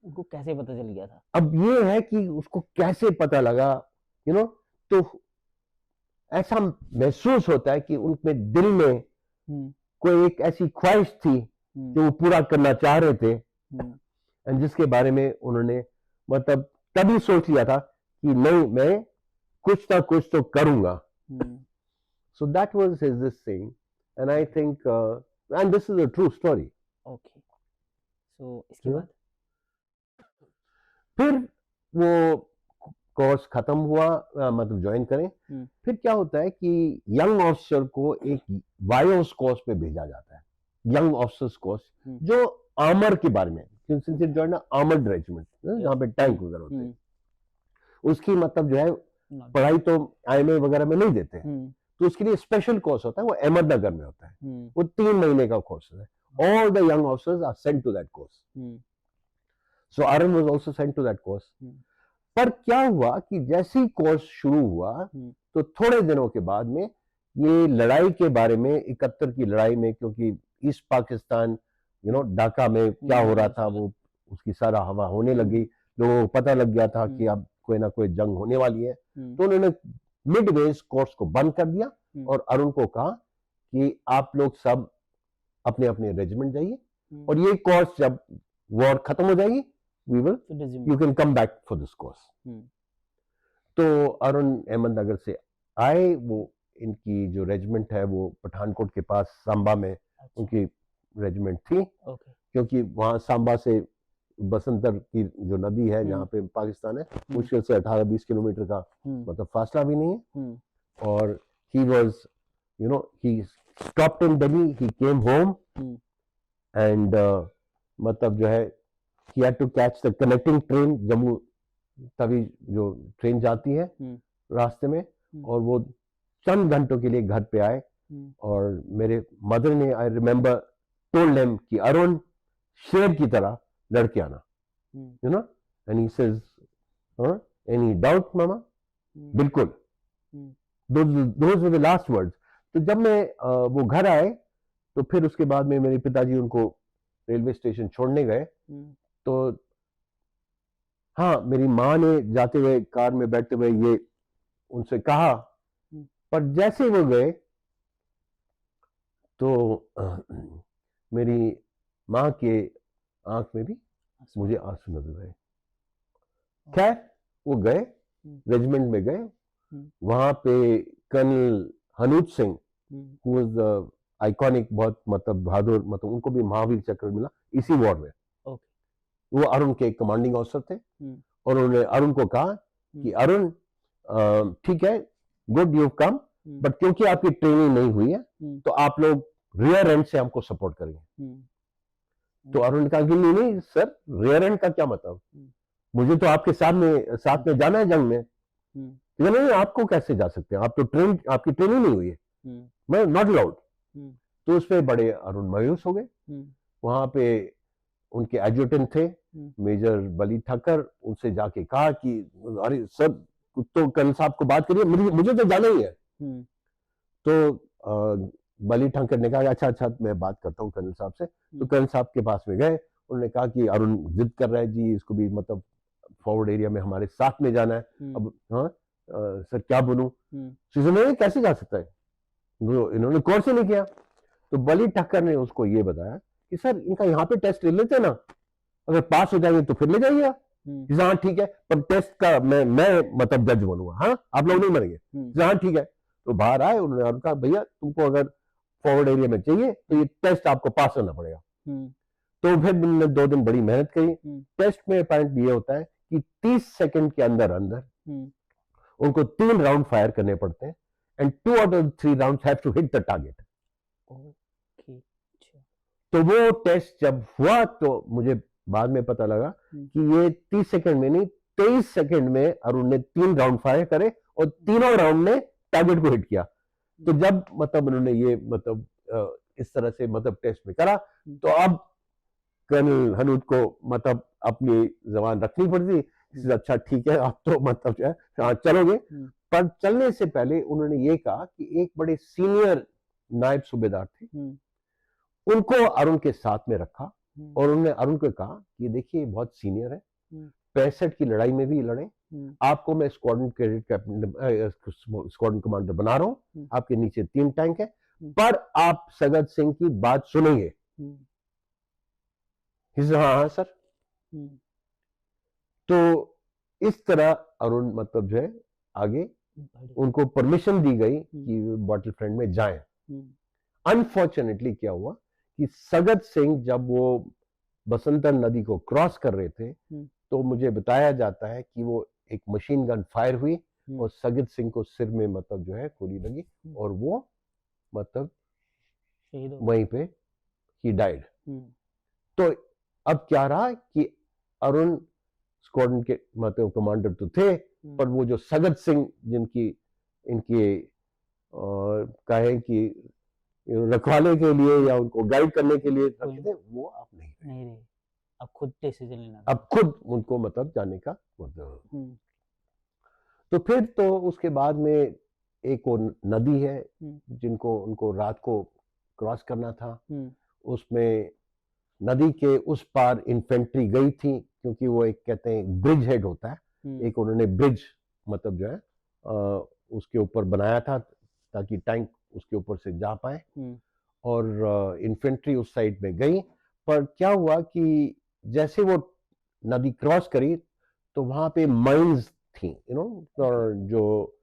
उनको कैसे पता चल गया था? अब ये है कि उसको कैसे पता लगा, यू नो, तो ऐसा महसूस होता है कि उनके दिल में कोई एक ऐसी ख्वाहिश थी जो वो पूरा करना चाह रहे थे, एंड जिसके बारे में उन्होंने मतलब तभी सोच लिया था कि नहीं, मैं कुछ ना कुछ तो करूंगा। So that was his this thing, and I think and this is a true story. Okay, so इसके बाद फिर वो कोर्स खत्म हुआ, मतलब ज्वाइन करें। फिर क्या होता है कि यंग ऑफिसर को एक वायोस कोर्स पे भेजा जाता है, यंग ऑफिसर्स कोर्स, जो आर्मर के बारे में, ज्वाइन आर्मर्ड रेजिमेंट, जहाँ पे टैंक वगैरह होते हैं, उसकी मतलब जो है पढ़ाई तो IMA वगैरह में नहीं देते हैं, तो उसके लिए स्पेशल कोर्स होता है, वो अहमदनगर में होता है, वो 3 महीने का कोर्स है। All the young officers are sent to that course. So Arun was also sent to that course. पर क्या हुआ कि जैसे ही कोर्स शुरू हुआ, तो थोड़े दिनों के बाद में ये लड़ाई के बारे में, 71 की लड़ाई में, क्योंकि east Pakistan, you know, Dhaka में क्या हो रहा था, वो उसकी सारा हवा होने लगी, लोगों को पता लग गया था कि अब कोई ना कोई जंग होने वाली है। तो उन्होंने मिडवेज कोर्स को बंद कर दिया और अरुण को कहा कि आप लोग सब अपने अपने रेजिमेंट जाइए, और ये कोर्स जब वॉर खत्म हो जाएगी, we will, you can come back for this course. तो अरुण अहमदनगर से आए, वो इनकी जो रेजिमेंट है वो पठानकोट के पास सांबा में उनकी रेजिमेंट थी, क्योंकि वहां सांबा से बसंतर की जो नदी है जहाँ पे पाकिस्तान है, मुश्किल से 18-20 किलोमीटर का मतलब फासला भी नहीं है। और he was, you know, he stopped in Delhi, he came home, and मतलब जो है he had to catch the connecting train, Jammu तभी जो ट्रेन जाती है रास्ते में, और वो चंद घंटों के लिए घर पे आए, और मेरे मदर ने, आई रिमेम्बर, टोल्ड हिम कि अरुण, शेर की तरह लड़के आना, you know, and he says, any doubt मामा? बिल्कुल, those were the last words. तो जब मैं वो घर आए, तो फिर उसके बाद में मेरे पिताजी उनको रेलवे स्टेशन छोड़ने गए, तो हाँ, मेरी माँ ने जाते हुए कार में बैठते हुए ये उनसे कहा, पर जैसे वो गए तो मेरी माँ के आंख में भी मुझे आंसू नजर आए। खैर, वो गए, रेजिमेंट में गए, वहां पे colonel Hanut Singh, who was the iconic, बहुत मतलब बहादुर, मतलब उनको भी महावीर चक्र मिला इसी वॉर में। वो अरुण के कमांडिंग ऑफिसर थे, और उन्होंने अरुण को कहा कि अरुण, ठीक है, गुड यू कम, बट क्योंकि आपकी ट्रेनिंग नहीं हुई है, तो आप लोग रियर एंड से हमको सपोर्ट करेंगे। तो अरुण ने कहा कि नहीं नहीं सर, रेयर एंड का क्या मतलब, मुझे तो आपके साथ में जाना है जंग में। नहीं नहीं, आपको कैसे जा सकते हैं, आप तो आपकी ट्रेनिंग नहीं हुई है, मैं नॉट अलाउड। तो उसपे बड़े अरुण मायूस हो गए। वहां पे उनके एडजुटेंट थे मेजर बली ठक्कर, उनसे जाके कहा कि अरे सर, तो कर्नल साहब को बात करिए, मुझे तो जाना ही है। तो बली ठक्कर ने कहा अच्छा अच्छा मैं बात करता हूँ कर्नल साहब से। तो कर्नल साहब के पास में गए, उन्होंने कहा कि अरुण जिद कर रहा है जी, इसको भी मतलब फॉरवर्ड एरिया में हमारे साथ में जाना है। अब हाँ सर क्या बोलूं, सीजन कैसे जा सकता है, इन्होंने कोर्स ही नहीं किया। तो बली ठक्कर ने उसको ये बताया कि सर इनका यहाँ पे टेस्ट ले लेते ना, अगर पास हो जाएंगे तो फिर ले जाइए आप। हाँ ठीक है, पर टेस्ट का मैं मतलब जज बनूंगा, हाँ आप लोग नहीं मरेंगे। हाँ ठीक है। तो बाहर आए, उन्होंने कहा भैया तुमको अगर फॉरवर्ड एरिया में चाहिए तो ये टेस्ट आपको पास करना पड़ेगा। तो फिर उन्होंने 2 दिन बड़ी मेहनत करी। टेस्ट में पॉइंट ये होता है कि 30 सेकंड के अंदर उनको 3 राउंड फायर करने पड़ते हैं, and 2 out of 3 rounds have to hit the target. तो वो टेस्ट जब हुआ तो मुझे बाद में पता लगा कि ये 30 सेकंड में नहीं 23 सेकंड में अरुण ने 3 राउंड फायर करे और तीनों राउंड ने टारगेट को हिट किया। तो जब मतलब उन्होंने ये मतलब इस तरह से मतलब टेस्ट में करा, तो अब कर्नल हनूद को मतलब अपनी जबान रखनी पड़ती। अच्छा ठीक है, आप तो मतलब जो है चलोगे। पर चलने से पहले उन्होंने ये कहा कि एक बड़े सीनियर नायब सूबेदार थे, उनको अरुण के साथ में रखा और उन्होंने अरुण को कहा कि देखिए बहुत सीनियर है, 65 की लड़ाई में भी लड़े, आपको मैं squadron credit captain squadron commander बना रहा हूं, आपके नीचे 3 टैंक है, पर आप सगत सिंह की बात सुनेंगे। हाँ सर। तो इस तरह अरुण मतलब जो है आगे उनको परमिशन दी गई कि बॉटल फ्रंट में जाएं। अनफॉर्चुनेटली क्या हुआ कि सगत सिंह जब वो बसंतर नदी को क्रॉस कर रहे थे, तो मुझे बताया जाता है कि वो एक मशीन गन फायर हुई और सगत सिंह को सिर में मतलब जो है गोली लगी और वो मतलब वहीं पे ही डाइड। तो अब क्या रहा कि अरुण स्क्वाड्रन के मतलब कमांडर तो थे, पर वो जो सगत सिंह जिनकी इनके कहें कि रखवाले के लिए या उनको गाइड करने के लिए रखे थे, वो आप नहीं रहे। अब खुद डिसीजन लेना, अब खुद उनको मतलब जाने का मतलब। तो फिर तो उसके बाद में एक और नदी है जिनको उनको रात को क्रॉस करना था। उसमें नदी के उस पार इन्फेंट्री गई थी, क्योंकि वो एक कहते हैं ब्रिज हेड होता है, एक उन्होंने ब्रिज मतलब जो है उसके ऊपर बनाया था ताकि टैंक उसके ऊपर से जा पाए, और इन्फेंट्री उस साइड में गई। पर क्या हुआ कि जैसे वो नदी क्रॉस करी तो वहां पे माइंस थी, जो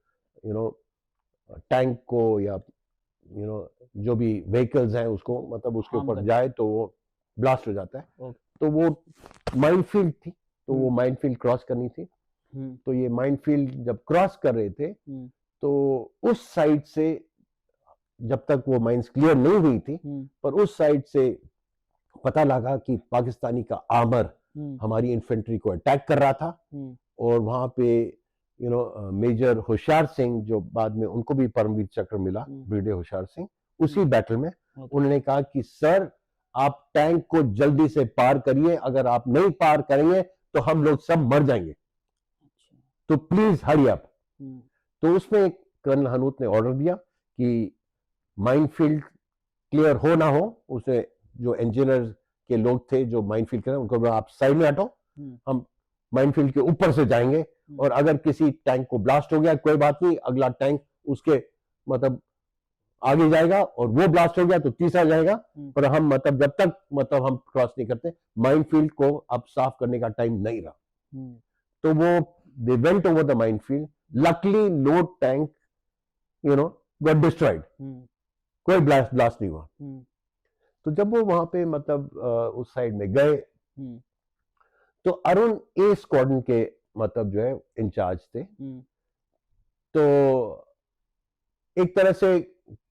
टैंक को या जो भी व्हीकल्स हैं उसको मतलब उसके ऊपर जाए तो वो ब्लास्ट हो जाता है। तो वो माइनफील्ड थी, तो वो माइनफील्ड क्रॉस करनी थी। तो ये माइनफील्ड जब क्रॉस कर रहे थे तो उस साइड से, जब तक वो माइंस क्लियर नहीं हुई थी, पर उस साइड से पता लगा कि पाकिस्तानी का आर्मर हमारी इन्फेंट्री को अटैक कर रहा था। और वहां पे मेजर होशियार सिंह, जो बाद में उनको भी परमवीर चक्र मिला, ब्रिगेडियर होशियार सिंह, उसी बैटल में उन्होंने कहा कि सर आप टैंक को जल्दी से पार करिए, अगर आप नहीं पार करेंगे तो हम लोग सब मर जाएंगे, तो प्लीज हरी अप। तो उसमें कर्नल हनूत ने ऑर्डर दिया कि माइनफील्ड क्लियर हो ना हो, उसे जो इंजीनियर के लोग थे जो माइनफील्ड कर, उनको आप साइड में हटो, हम माइनफील्ड के ऊपर से जाएंगे, और अगर किसी टैंक को ब्लास्ट हो गया कोई बात नहीं, अगला टैंक उसके मतलब आगे जाएगा, और वो ब्लास्ट हो गया तो तीसरा जाएगा, पर हम मतलब जब तक मतलब हम क्रॉस नहीं करते माइनफील्ड को अब साफ करने का टाइम नहीं रहा। तो वो they went over the minefield, luckily no tank got destroyed, कोई ब्लास्ट नहीं हुआ। तो जब वो वहां पे मतलब उस साइड में गए तो अरुण ए स्क्वाड्रन के मतलब जो है इंचार्ज थे। तो एक तरह से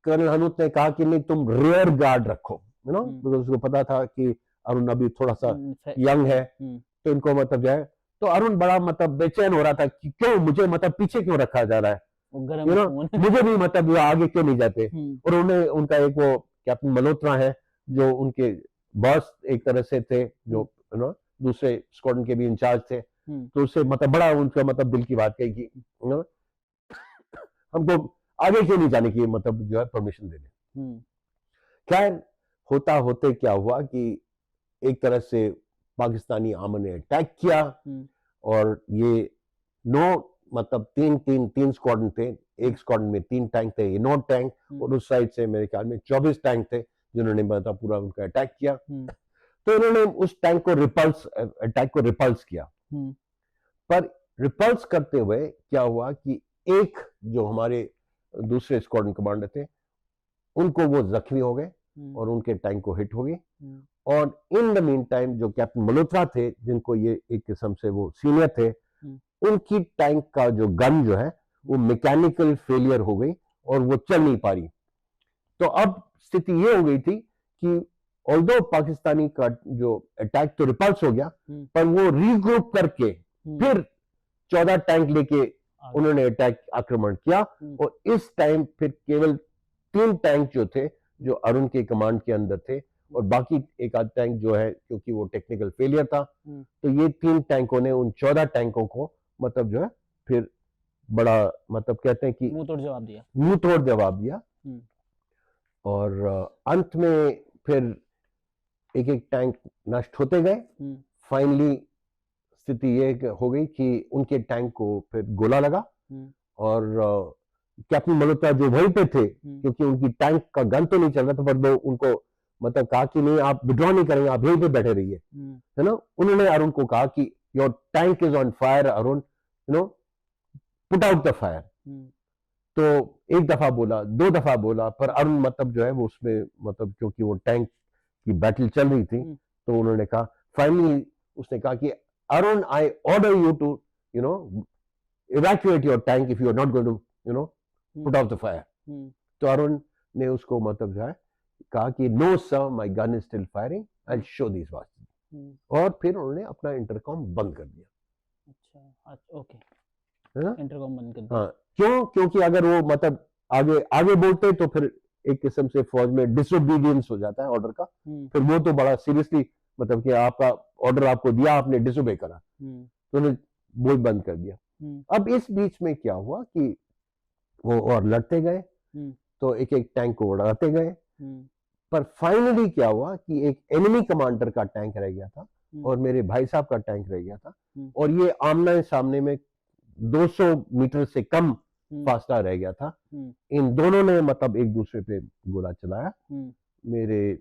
कर्नल हनूत ने कहा कि नहीं तुम रियर गार्ड रखो, बिकॉज़ उसको पता था कि अरुण अभी थोड़ा सा हम्म, यंग है, हम्म, तो इनको मतलब जो है, तो अरुण बड़ा मतलब बेचैन हो रहा था कि क्यों मुझे मतलब पीछे क्यों रखा जा रहा है, वो गरम यू नो, खून। मुझे भी मतलब वो आगे क्यों नहीं जाते। हम्म, और उन्हें उनका एक वो कैप्टन मल्होत्रा है जो उनके बॉस एक तरह से थे, जो यू नो दूसरे स्क्वाड्रन के भी इंचार्ज थे, हम्म, तो उससे मतलब बड़ा उनका मतलब दिल की बात कही कि यू नो हमको आगे क्यों नहीं जाने की मतलब जो है परमिशन दे दें। हम्म, खैर होता होते क्या हुआ कि एक तरह से पाकिस्तानी आर्मी ने अटैक किया, हम्म, और ये नौ मतलब तीन स्क्वाड्रन थे, एक स्क्वाड्रन में 3 टैंक थे, ये 9 टैंक, और उस साइड से मेरे ख्याल में 24 टैंक थे जिन्होंने मतलब पूरा उनका अटैक किया। हम्म, तो इन्होंने उस टैंक को अटैक को रिपल्स किया, हम्म, पर रिपल्स करते हुए क्या हुआ कि एक जो हमारे दूसरे स्क्वाड्रन कमांडर थे उनको वो जख्मी हो गए हम्म, और उनके टैंक को हिट हो गई। हम्म, और इन द मीन टाइम जो कैप्टन मल्होत्रा थे, जिनको ये एक किस्म से वो सीनियर थे, उनकी टैंक का जो गन जो है वो मैकेनिकल फेलियर हो गई और वो चल नहीं पा रही। तो अब स्थिति ये हो गई थी कि ऑल्दो पाकिस्तानी का जो अटैक तो रिपल्स हो गया, पर वो रीग्रुप करके फिर 14 टैंक लेके उन्होंने अटैक आक्रमण किया। और इस टाइम फिर केवल 3 टैंक जो थे जो अरुण के कमांड के अंदर थे, और बाकी एक आध टैंक जो है क्योंकि वो टेक्निकल फेलियर था, तो ये 3 टैंकों ने उन 14 टैंकों को मतलब जो है फिर बड़ा मतलब कहते हैं कि मुंह तोड़ जवाब दिया। मुंह तोड़ जवाब दिया। और अंत में फिर एक एक टैंक नष्ट होते गए। फाइनली स्थिति ये हो गई कि उनके टैंक को फिर गोला लगा, और कैप्टन मल्होत्रा जो वहीं पे थे, क्योंकि उनकी टैंक का गन तो नहीं चल रहा था, पर वो उनको मतलब कहा कि नहीं आप विड्रॉ नहीं करेंगे, आप यहीं पे बैठे रहिए, है ना। उन्होंने अरुण को कहा कि your tank is on fire Arun, you know, put out the fire. तो एक दफा बोला, 2 दफा बोला, पर अरुण मतलब जो है वो उसमें मतलब क्योंकि वो टैंक की बैटल चल रही थी, तो उन्होंने कहा, फाइनली उसने कहा कि Arun I order you to you know evacuate your tank if you are not going to you know put out the fire. तो अरुण ने उसको मतलब जो है कहा कि no sir my gun is still firing, I will show this watch. और फिर उन्होंने अपना इंटरकॉम बंद कर दिया। अच्छा, ओके, है ना, इंटरकॉम बंद कर दिया। हाँ, क्यों? क्योंकि अगर वो मतलब आगे आगे बोलते तो फिर एक किस्म से फौज में डिसोबीडियंस हो जाता है ऑर्डर का, फिर वो तो बड़ा सीरियसली मतलब कि आपका ऑर्डर आपको दिया, आपने डिसोबे करा, तो उन्होंने वो बंद कर दिया। अब इस बीच में क्या हुआ कि वो और लड़ते गए, तो एक एक टैंक को उड़ाते गए, पर फाइनली क्या हुआ कि एक एनिमी कमांडर का टैंक रह गया था और मेरे भाई साहब का टैंक रह गया था, और ये आमने सामने में 200 मीटर से कम फासला रह गया था। इन दोनों ने मतलब एक दूसरे पे गोला चलाया। मेरे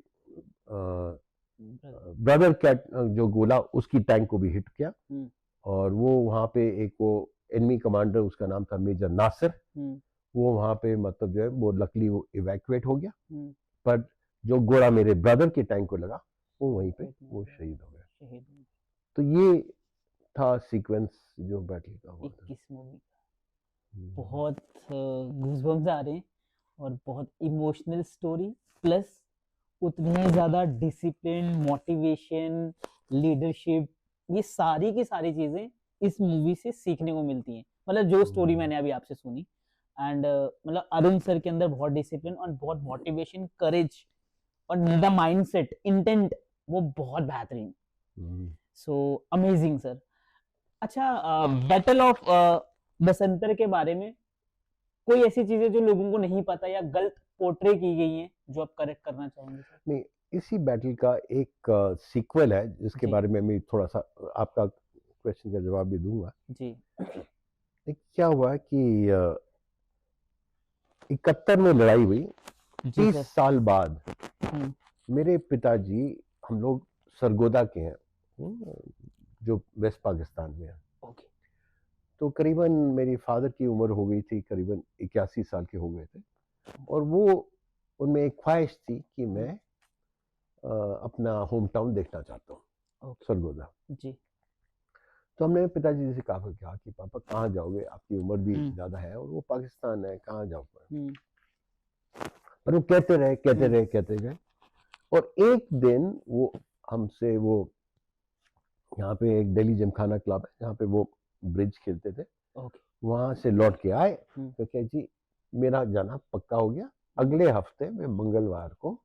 ब्रदर का जो गोला उसकी टैंक को भी हिट किया, और वो वहां पे एक वो एनिमी कमांडर, उसका नाम था मेजर नासिर, वो वहां पे मतलब जो है वो लकली वो इवैक्यूएट हो गया, पर जो गोला मेरे ब्रदर के टैंक को लगा वो वहीं पे वो शहीद हो गया। तो ये था सीक्वेंस जो बैटल का हुआ था। 21 मूवी का बहुत गूज़बम्स आ रहे हैं, और बहुत इमोशनल स्टोरी, प्लस उतने ज़्यादा डिसिप्लिन, मोटिवेशन, लीडरशिप, ये सारी की सारी चीज़ें इस मूवी से सीखने को मिलती हैं। मतलब जो स्टोरी मैंने अभी आपसे सुनी, एंड मतलब अरुण सर के अंदर बहुत डिसिप्लिन और बहुत मोटिवेशन, करेज और द माइंडसेट, इंटेंट, वो बहुत बेहतरीन। So amazing sir. अच्छा, बैटल ऑफ बसंतर के बारे में कोई ऐसी चीजें जो लोगों को नहीं पता या गलत पोर्ट्रे की गई हैं जो आप करेक्ट करना चाहेंगे सर? नहीं, इसी बैटल का एक सीक्वल है जिसके जी। बारे में मैं थोड़ा सा आपका क्वेश्चन का जवाब भी दूंगा। जी। क्या हुआ कि 71 में लड़ाई हुई, जी 30 सर। साल बाद हम्म, मेरे पिताजी, हम लोग सरगोदा के हैं, जो वेस्ट पाकिस्तान में है। ओके। तो करीबन मेरी फादर की उम्र हो गई थी, करीबन 81 साल के हो गए थे, और वो उनमें एक ख्वाहिश थी कि मैं अपना होम टाउन देखना चाहता हूँ, सरगोदा। जी। तो हमने पिताजी से कहा कि पापा कहाँ जाओगे, आपकी उम्र भी ज़्यादा है और वो पाकिस्तान है, कहाँ जाओगे? पर वो कहते रहे, और एक दिन वो हमसे वो यहाँ पे एक दिल्ली जिमखाना क्लब है जहाँ पे वो ब्रिज खेलते थे, ओके। वहां से लौट के आए हम्म। तो कहे जी मेरा जाना पक्का हो गया, अगले हफ्ते में मंगलवार को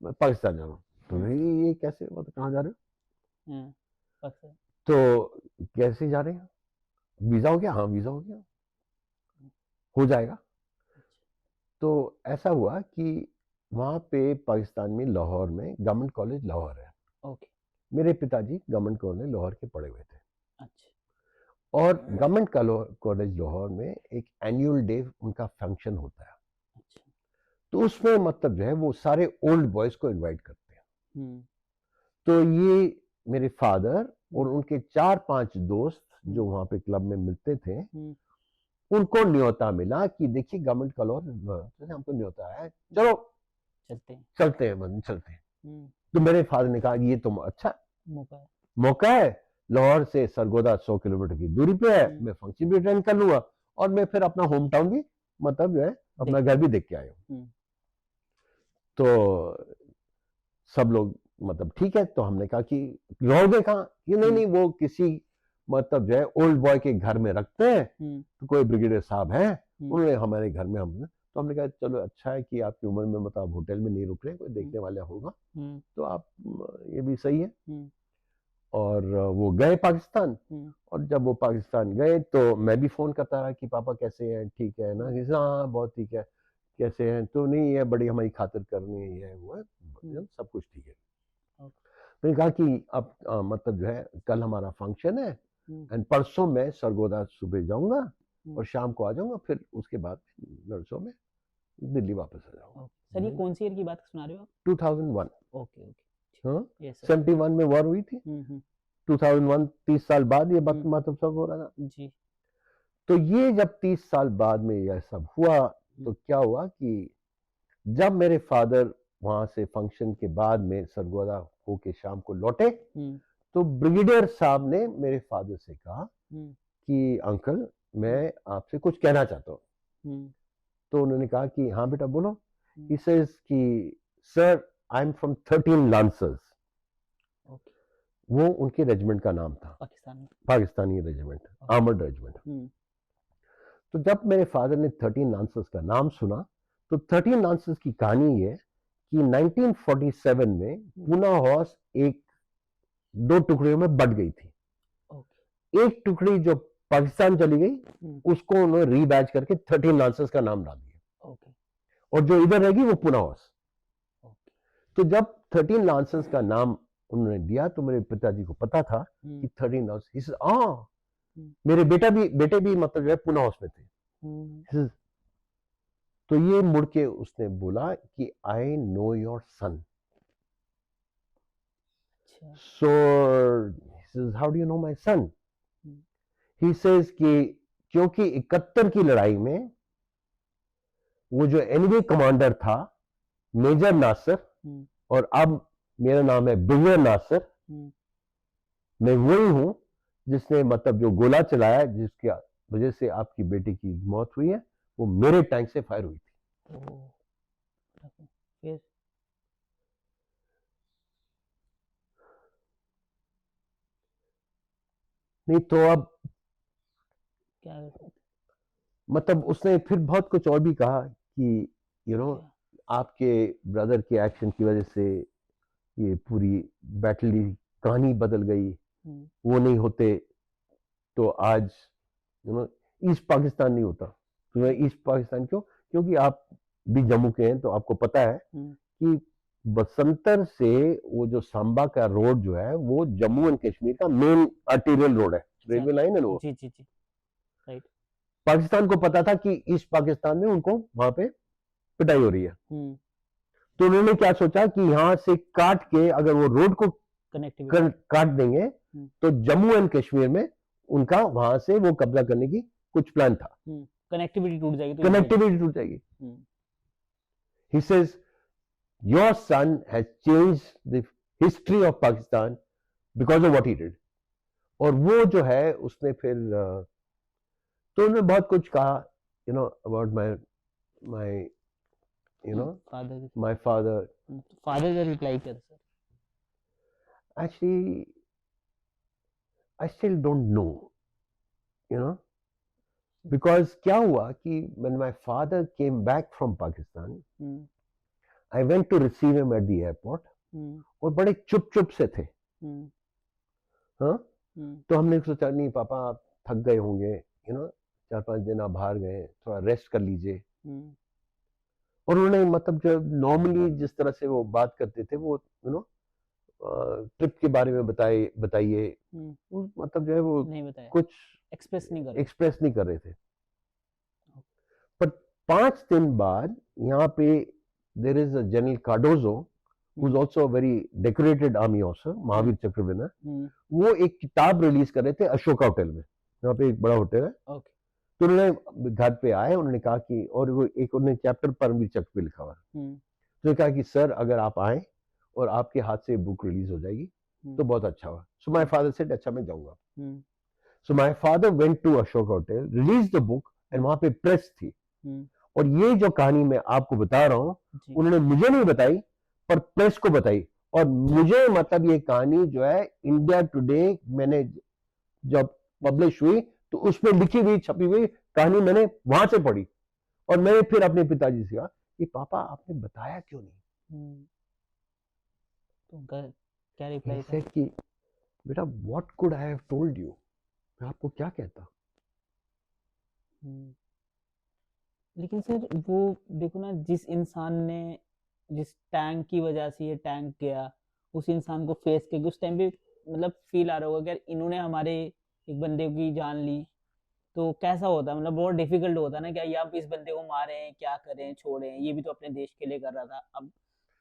मैं पाकिस्तान जा रहा हूँ। तो भाई ये कैसे, मतलब कहाँ जा रहे हो? पाकिस्तान। तो कैसे जा रहे हैं? वीजा हो गया? हाँ वीजा हो गया, हो जाएगा। तो ऐसा हुआ कि वहाँ पे पाकिस्तान में लाहौर में गवर्नमेंट कॉलेज लाहौर है, ओके। मेरे पिताजी गवर्नमेंट कॉलेज लाहौर के पढ़े हुए थे, अच्छा। और गवर्नमेंट कॉलेज लाहौर में एक एनुअल डे उनका फंक्शन होता है। अच्छा। तो उसमें मतलब जो है वो सारे ओल्ड बॉयज को इनवाइट करते हैं। हम्म। तो ये मेरे फादर और उनके 4-5 दोस्त जो वहाँ पे क्लब में मिलते थे, उनको न्योता मिला कि देखिए गवर्नमेंट कॉलेज हमको न्योता है, चलो चलते हैं। चलते हैं, चलते हैं। तो मेरे फादर ने कहा ये तो अच्छा मौका है, लाहौर से सरगोदा 100 किलोमीटर की दूरी पे है, मैं फंक्शन भी अटेंड कर लूंगा और मैं फिर अपना होम टाउन भी मतलब जो है अपना घर भी देख के आया हूँ। तो सब लोग मतलब ठीक है, तो हमने कहा कि रहोगे कहाँ? कि नहीं वो किसी मतलब जो है ओल्ड बॉय के घर में रखते हैं, तो कोई ब्रिगेडियर साहब हैं, उन्होंने हमारे घर में हमने, तो हमने कहा चलो अच्छा है कि आपकी उम्र में मतलब होटल में नहीं रुक रहे, कोई देखने वाला होगा, तो आप ये भी सही है। और वो गए पाकिस्तान, और जब वो पाकिस्तान गए तो मैं भी फोन करता रहा कि पापा कैसे हैं, ठीक है ना? हाँ बहुत ठीक है, कैसे हैं? तो नहीं है, बड़ी हमारी खातिर करनी है, वो है, सब कुछ ठीक है। तो कहा कि अब मतलब जो है कल हमारा फंक्शन है एंड परसों मैं सरगोदा सुबह जाऊंगा और शाम को आ जाऊंगा, फिर उसके बाद नरसों में दिल्ली वापस आ जाऊंगा। सर ये कौन सी ईयर की बात सुना रहे हो आप? 2001। Okay okay. हाँ, यस सर। 71 में वॉर हुई थी, 2001 30 साल बाद ये बात मतलब सब हो रहा था जी। तो ये जब 30 साल बाद में यह सब हुआ, तो क्या हुआ कि जब मेरे फादर वहां से फंक्शन के बाद में सरगोदा होके शाम को लौटे, तो ब्रिगेडियर साहब ने मेरे फादर से कहा कि अंकल मैं आपसे कुछ कहना चाहता हूँ। तो उन्होंने कहा कि हाँ बेटा बोलो। ही सेज कि sir I am from 13 lancers. वो उनके रेजिमेंट का नाम था, पाकिस्तानी रेजिमेंट, आर्मर्ड रेजिमेंट। तो जब मेरे फादर ने 13 लांसर्स का नाम सुना, तो 13 लांसर्स की कहानी है कि 1947 में पूना हॉर्स एक 2 टुकड़ियों में बट गई थी। एक टुकड़ी जो पाकिस्तान चली गई, उसको उन्होंने रीबैच करके 13 लांसर्स का नाम डाल दिया, और जो इधर रहेगी वो पूना हॉर्स। तो जब 13 लांसर्स का नाम उन्होंने दिया, तो मेरे पिताजी को पता था कि 13 लांसर्स, मेरे बेटे भी मतलब जो है पूना हाउस में थे। तो ये मुड़ के उसने बोला कि I know your son. So how do you know my son? He says कि क्योंकि 71 की लड़ाई में वो जो एनिमी कमांडर था मेजर नासिर, और अब मेरा नाम है ब्रिगेडियर नासिर, मैं वही हूं जिसने मतलब जो गोला चलाया, जिसकी वजह से आपकी बेटी की मौत हुई है, वो मेरे टैंक से फायर हुई थी। नहीं तो अब क्या मतलब उसने फिर बहुत कुछ और भी कहा कि आपके ब्रदर के एक्शन की वजह से ये पूरी बैटल की कहानी बदल गई, वो नहीं होते तो आज ईस्ट पाकिस्तान नहीं होता। तो ईस्ट पाकिस्तान क्यों? क्योंकि आप भी जम्मू के हैं, तो आपको पता है कि बसंतर से वो जो सांबा का रोड जो है, वो जम्मू एंड कश्मीर का मेन आर्टीरियल रोड है, रेलवे लाइन है ना वो। जी जी जी, राइट। पाकिस्तान को पता था कि ईस्ट पाकिस्तान में उनको वहां पे पिटाई हो रही है, तो उन्होंने क्या सोचा कि यहां से काट के अगर वो रोड को काट देंगे, तो जम्मू एंड कश्मीर में उनका वहां से वो कब्जा करने की कुछ प्लान था। कनेक्टिविटी टूट जाएगी, कनेक्टिविटी टूट जाएगी। He says your son has changed the history of Pakistan because of what he did. और वो जो है उसने फिर तो उन्होंने बहुत कुछ कहा about my my father। Father का रिप्लाई कर sir. Actually, I still don't know, you know, because क्या हुआ कि when my father came back from Pakistan, hmm, I went to receive him at the airport हम्म, और बड़े चुप से थे, हम्म, हाँ, हम्म, तो हमने सोचा नहीं पापा आप थक गए होंगे, 4-5 दिन आप बाहर गए, थोड़ा रेस्ट कर लीजिए। हम्म, और उन्होंने मतलब जो नॉर्मली जिस तरह से वो बात करते थे वो ट्रिप के बारे में बताइए, हम्म, वो मतलब जो है वो नहीं बताया, कुछ एक्सप्रेस नहीं कर रहे। एक्सप्रेस नहीं कर रहे थे। पर 5 दिन बाद यहाँ पे there is a general Cardozo who is also very decorated army officer, Mahavir चक्र विनर। वो एक किताब रिलीज कर रहे थे अशोका होटल में, यहाँ पे एक बड़ा होटल है। ओके। तो उन्होंने घर पे आए, उन्होंने कहा कि, और वो एक उन्होंने चैप्टर परमवीर चक्र पे लिखा हुआ है, तो उन्होंने कहा कि सर अगर आप आए और आपके हाथ से बुक रिलीज हो जाएगी तो बहुत अच्छा हुआ। सो माय फादर सेड अच्छा मैं जाऊंगा। So my father went to Ashok hotel, release the book and वहां पे प्रेस थी। और ये जो कहानी मैं आपको बता रहा हूँ जी। उन्होंने मुझे नहीं बताई पर प्रेस को बताई। और मुझे मतलब ये कहानी जो है इंडिया टुडे मैंने जब पब्लिश हुई तो उसमें लिखी हुई छपी हुई कहानी मैंने वहां से पढ़ी। और मैंने फिर अपने पिताजी से कहा कि पापा आपने बताया क्यों नहीं। तो उनका क्या रिप्लाई था? सेड कि बेटा what could I have told you, मैं आपको क्या कहता। हम्म, लेकिन सर वो देखो ना, जिस इंसान ने, जिस टैंक की वजह से ये टैंक गया, उस इंसान को फेस करके उस टाइम पे मतलब फील आ रहा होगा कि यार इन्होंने हमारे एक बंदे की जान ली, तो कैसा होता, मतलब बहुत डिफिकल्ट होता ना, क्या ये आप इस बंदे को मारें, क्या करें, छोड़ें, ये भी तो अपने देश के लिए कर रहा था। अब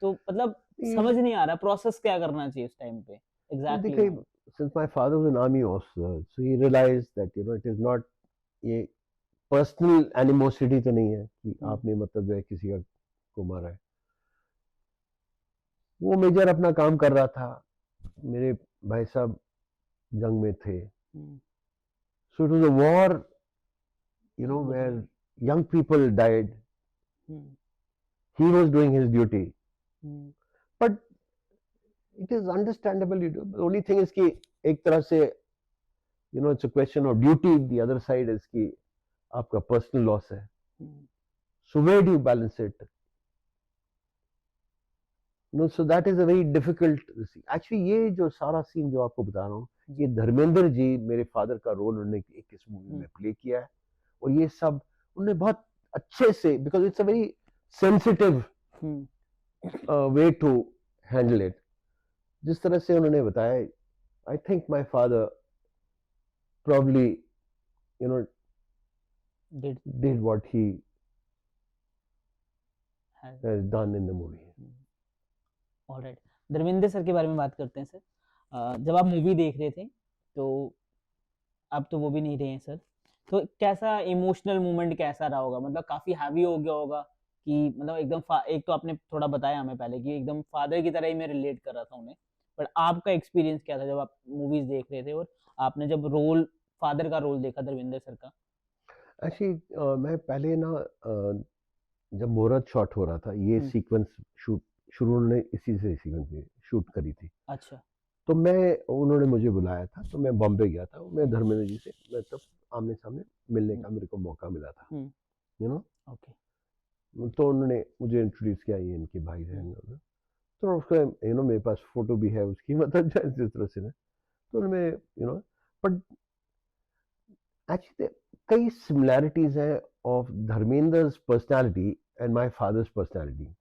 तो मतलब समझ नहीं आ रहा प्रोसेस क्या करना चाहिए उस टाइम पे एग्जैक्टली देखिए exactly। since my father was an army officer so he realized that it is not ये पर्सनल एनिमोसिटी तो नहीं है कि आपने मतलब जो है किसी का को मारा है। वो मेजर अपना काम कर रहा था, मेरे भाई साहब जंग में थे। So it was a war where young people died, he was doing his duty, but it is understandable. The only thing is कि एक तरह से it's a question of duty, the other side is कि आपका personal loss है। So where do you balance it? So that is a very difficult scene. Actually ये जो सारा सीन जो आपको बता रहा हूँ, ये धर्मेंद्र जी मेरे फादर का रोल उन्होंने एक इस मूवी में प्ले किया है। और ये सब उन्होंने बहुत अच्छे से, because it's a very sensitive way to handle it. जिस तरह से उन्होंने बताया, I think my father probably did what he has done in the movie. Alright, Dharmendra sir के बारे में बात करते हैं सर। जब आप मूवी देख रहे थे तो अब तो वो भी नहीं रहे हैं सर, तो कैसा इमोशनल मोमेंट कैसा रहा होगा, मतलब काफी हैवी हो गया होगा कि मतलब एकदम एक तो आपने थोड़ा बताया हमें पहले कि एकदम फादर की तरह ही मैं रिलेट कर रहा था उन्हें, बट आपका एक्सपीरियंस क्या था जब आप मूवीज देख रहे थे और आपने जब रोल, फादर का रोल देखा धर्मेंद्र सर का? एक्चुअली मैं पहले ना जब मुहूर्त शॉट हो रहा था ये सीक्वेंस शूट शुरू उन्होंने इसी से सीक्वेंस में शूट करी थी। अच्छा। तो उन्होंने मुझे बुलाया था तो मैं बॉम्बे गया था, मैं धर्मेंद्र जी से मैं तब आमने सामने मिलने का मेरे को मौका मिला था। ओके। तो उन्होंने मुझे इंट्रोड्यूस किया, ये इनके भाई हैं। तो उसका मेरे पास फोटो भी है उसकी, मतलब जिस तरह से ना, तो उन्होंने बट एक्चुअली कई सिमिलैरिटीज हैं of Dharmendra's personality and my father's personality.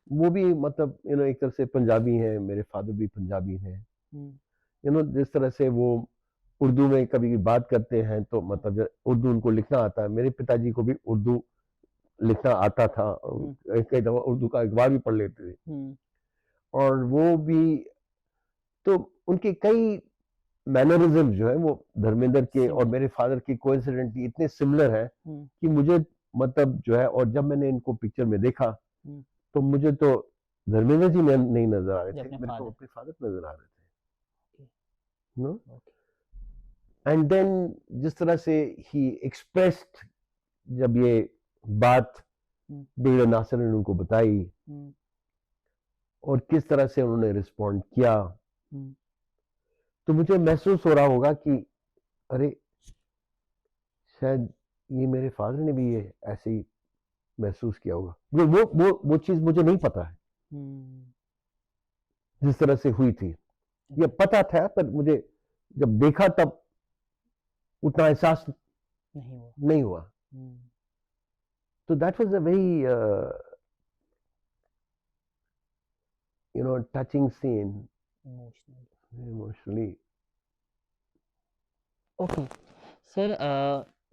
वो भी मतलब एक तरह से पंजाबी हैं, मेरे फादर भी पंजाबी हैं। जिस तरह से वो उर्दू में कभी बात करते हैं तो मतलब उर्दू उनको लिखना आता है, मेरे पिताजी को भी उर्दू लिखना आता था, कई दफा उर्दू का अखबार भी पढ़ लेते थे। और वो भी तो उनके कई मैनरिज्म जो है वो धर्मेंद्र के और मेरे फादर के कोइंसिडेंटली इतने सिमिलर है कि मुझे मतलब जो है, और जब मैंने इनको पिक्चर में देखा तो मुझे तो धर्मेंद्र जी नहीं नजर आ रहे थे, मेरे को अपने फादर नजर आ रहे थे। एंड देन जिस तरह से ही एक्सप्रेस्ड, जब ये बात डेविड नासिर ने उनको बताई और किस तरह से उन्होंने रिस्पॉन्ड किया, तो मुझे महसूस हो रहा होगा कि अरे शायद ये मेरे फादर ने भी ये ऐसे ही महसूस किया होगा। वो चीज मुझे नहीं पता है जिस तरह से हुई थी। ये पता था पर मुझे जब देखा तब उतना एहसास नहीं हुआ। नहीं हुआ। तो that was a very touching scene emotional. Emotionally. Okay sir,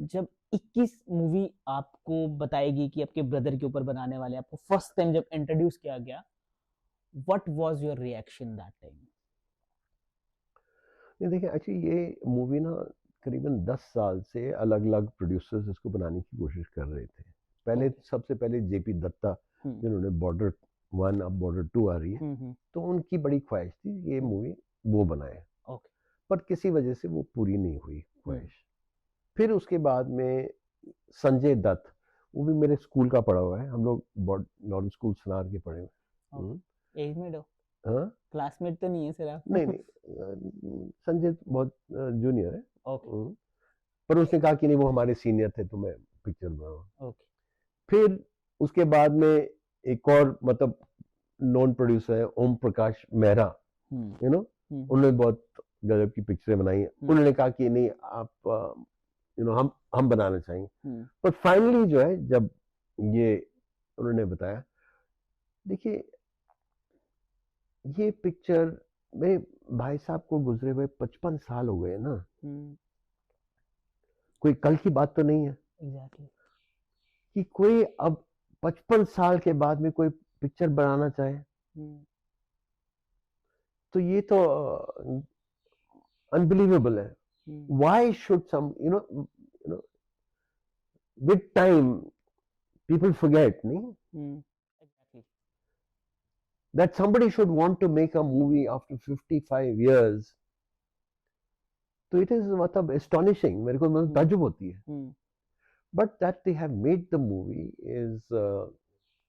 जब 21 मूवी आपको बताएगी कि आपके ब्रदर के ऊपर बनाने वाले, आपको फर्स्ट टाइम जब इंट्रोड्यूस किया गया, what was your reaction that time? नहीं देखिए, एक्चुअली ये मूवी ना करीबन 10 साल से अलग अलग प्रोड्यूसर्स इसको बनाने की कोशिश कर रहे थे। पहले सबसे पहले जेपी दत्ता जिन्होंने बॉर्डर 1 अब बॉर्डर 2 आ रही है, तो उनकी बड़ी ख्वाहिश थी ये मूवी वो बनाए। ओके। पर किसी वजह से वो पूरी नहीं हुई ख्वाहिश। फिर उसके बाद में संजय दत्त, वो भी मेरे स्कूल का पढ़ा हुआ है, हम लोग लॉरेंस स्कूल सनार के पढ़े हुए। एज में दो हाँ क्लासमेट तो नहीं है सर आप? नहीं, संजय बहुत जूनियर है। ओके पर उसने कहा कि नहीं वो हमारे सीनियर थे तो मैं पिक्चर बनाऊंगा। ओके। फिर उसके बाद में एक और मतलब नॉन प्रोड्यूसर है ओम प्रकाश मेहरा, उन्होंने बहुत गजब की पिक्चरें बनाई हैं। उन्होंने कहा कि नहीं आप हम बनाना चाहेंगे। पर फाइनली जो है जब ये उन्होंने बताया, देखिए ये पिक्चर मेरे भाई साहब को गुजरे हुए 55 साल हो गए ना, कोई कल की बात तो नहीं है। एग्जैक्टली। कि कोई अब 55 साल के बाद में कोई पिक्चर बनाना चाहे, तो ये तो अनबिलीवेबल है। Why should some with time people forget नहीं that somebody should want to make a movie after 55 years. तो it is मतलब astonishing, मेरे को मतलब ताज्जुब होती है। But that they have made the movie is a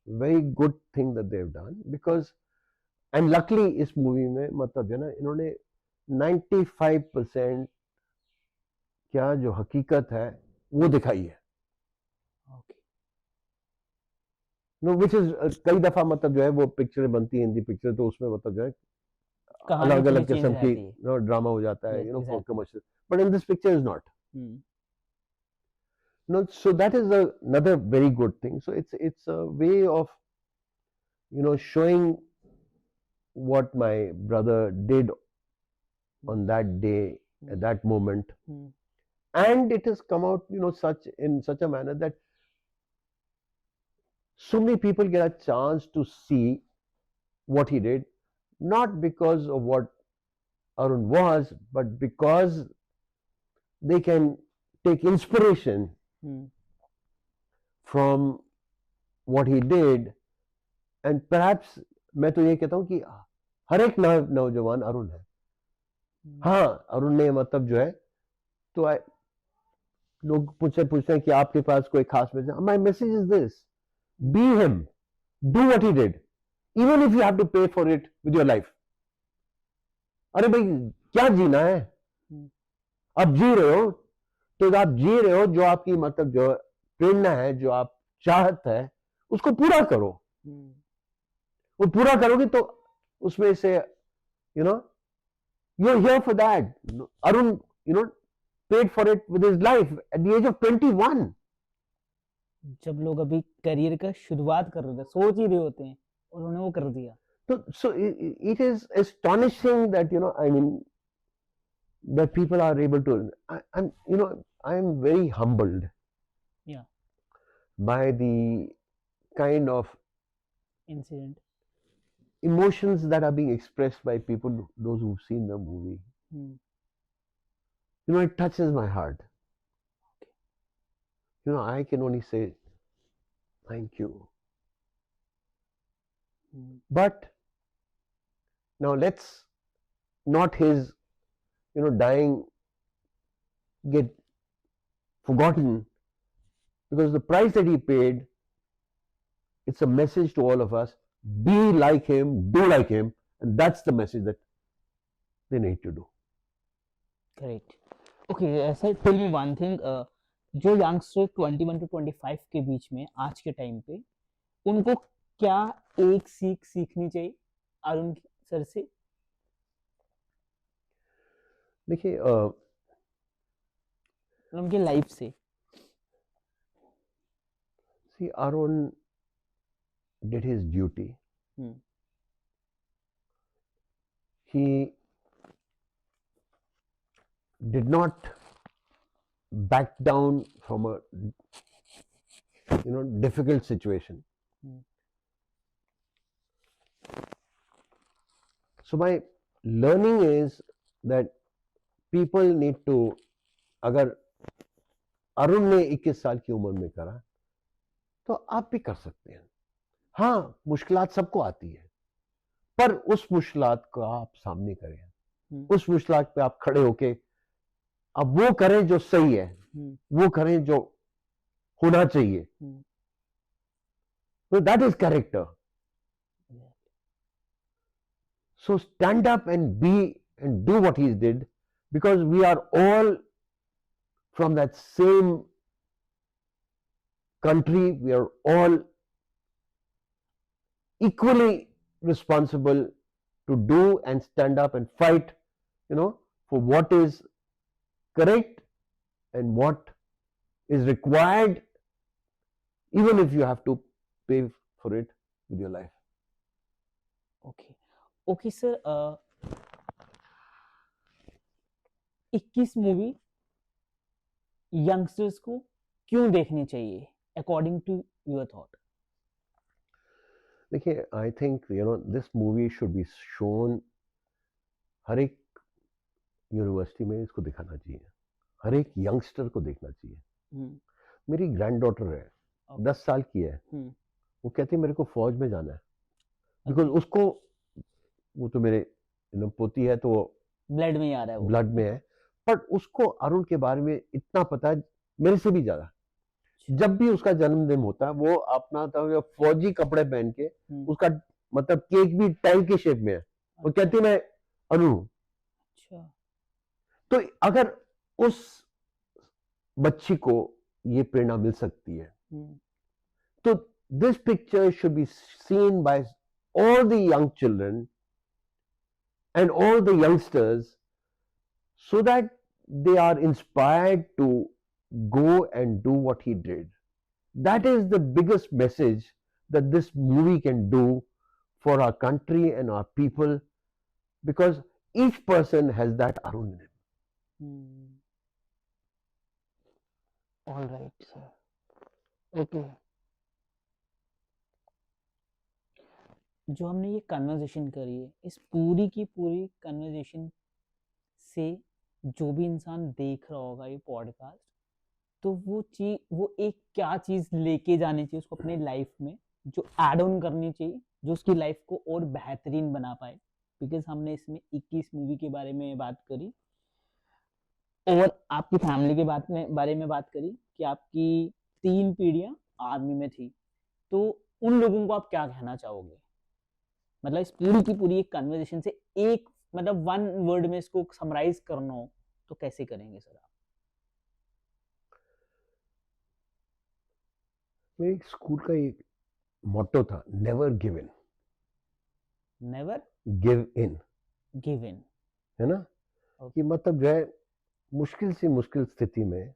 very good thing that they have done, because and luckily इस movie में मतलब जो ना इन्होंने 95% क्या जो हकीकत है वो दिखाई है। नो विच इज कई दफा मतलब जो है वो पिक्चरें बनती है हिंदी पिक्चर, तो उसमें मतलब जो है अलग अलग किस्म की ड्रामा हो जाता है, for commercial, but in this picture is not. No, so that is another very good thing. So it's a way of showing what my brother did on that day at that moment, and it has come out in such a manner that so many people get a chance to see what he did, not because of what Arun was, but because they can take inspiration from what he did. And perhaps मैं तो ये कहता हूँ कि हर एक नौजवान अरुण है। हाँ, अरुण ने मतलब जो है तो लोग पूछते हैं कि आपके पास कोई खास message. My message is this: be him, do what he did, even if you have to pay for it with your life. अरे भाई क्या जीना है, आप जी रहे हो तो आप जी रहे हो, जो आपकी मतलब जो प्रेरणा है, जो आप चाहत है, उसको पूरा करो। वो पूरा करोगे तो उसमें से you're here for that. Arun paid for it with his life at the age of 21. जब लोग अभी करियर का शुरुआत कर रहे थे, सोच ही रहे होते हैं, और उन्होंने वो कर दिया। तो so it is astonishing that I mean that people are able to. I'm very humbled. Yeah. By the kind of emotions that are being expressed by people, those who've seen the movie. It touches my heart. I can only say thank you. But now let's not his dying get forgotten, because the price that he paid, it's a message to all of us: be like him, do like him, and that's the message that they need to do. Great. Okay sir, tell me one thing, जो youngster 21 to 25 के बीच में आज के time पे, उनको क्या एक सीख सीखनी चाहिए अरुण सर से? देखिए उनकी लाइफ से। see Arun did his duty. Hmm, He did not back down from a difficult situation. Hmm, So my learning is that people need to, अगर अरुण ने 21 साल की उम्र में करा तो आप भी कर सकते हैं। हाँ, मुश्किलात सबको आती है, पर उस मुश्किलात को आप सामने करें, उस मुश्किलात पे आप खड़े होके अब वो करें जो सही है, वो करें जो होना चाहिए। So that is character. So stand up and be and do what he did, because we are all from that same country. We are all equally responsible to do and stand up and fight, for what is correct and what is required, even if you have to pay for it with your life. Okay okay sir, 21 movie youngsters को क्यों देखनी चाहिए according to your thought? देखिए, I think this movie should be shown, हर एक university में इसको दिखाना चाहिए, हर एक यंगस्टर को देखना चाहिए। मेरी ग्रैंड डॉटर है, 10 साल की है, वो कहती है मेरे को फौज में जाना है, बिकॉज उसको, वो तो मेरे पोती है तो ब्लड में आ रहा है, वो ब्लड में है, पर उसको अरुण के बारे में इतना पता है मेरे से भी ज्यादा। जब भी उसका जन्मदिन होता है वो अपना फौजी कपड़े पहन के, उसका मतलब केक भी टाइल के शेप में है, वो कहती है मैं अरुण हूं। अच्छा, तो अगर उस बच्ची को ये प्रेरणा मिल सकती है, तो this picture should be seen by all the young children and all the youngsters, so that they are inspired to go and do what he did. That is the biggest message that this movie can do for our country and our people, because each person has that Arun in him. All right sir, okay. जो हमने ये conversation करी है, इस पूरी की पूरी conversation से जो भी इंसान देख रहा होगा ये पॉडकास्ट, तो वो एक क्या चीज़ लेके जानी चाहिए उसको अपने लाइफ में, जो ऐड ऑन करनी चाहिए, जो उसकी लाइफ को और बेहतरीन बना पाए। बिकॉज हमने इसमें 21 मूवी के बारे में बात करी और आपकी फैमिली के बारे में बात करी कि आपकी 3 पीढ़ियां आर्मी में थी, तो उन लोगों को आप क्या कहना चाहोगे? मतलब इस पूरी की पूरी एक कन्वर्सेशन से एक, मतलब 1 वर्ड में इसको समराइज करना हो तो कैसे करेंगे सर आप? मेरे स्कूल का एक मोटो था, never give in. Never give in, give in, है ना? कि मतलब जो है मुश्किल से मुश्किल स्थिति में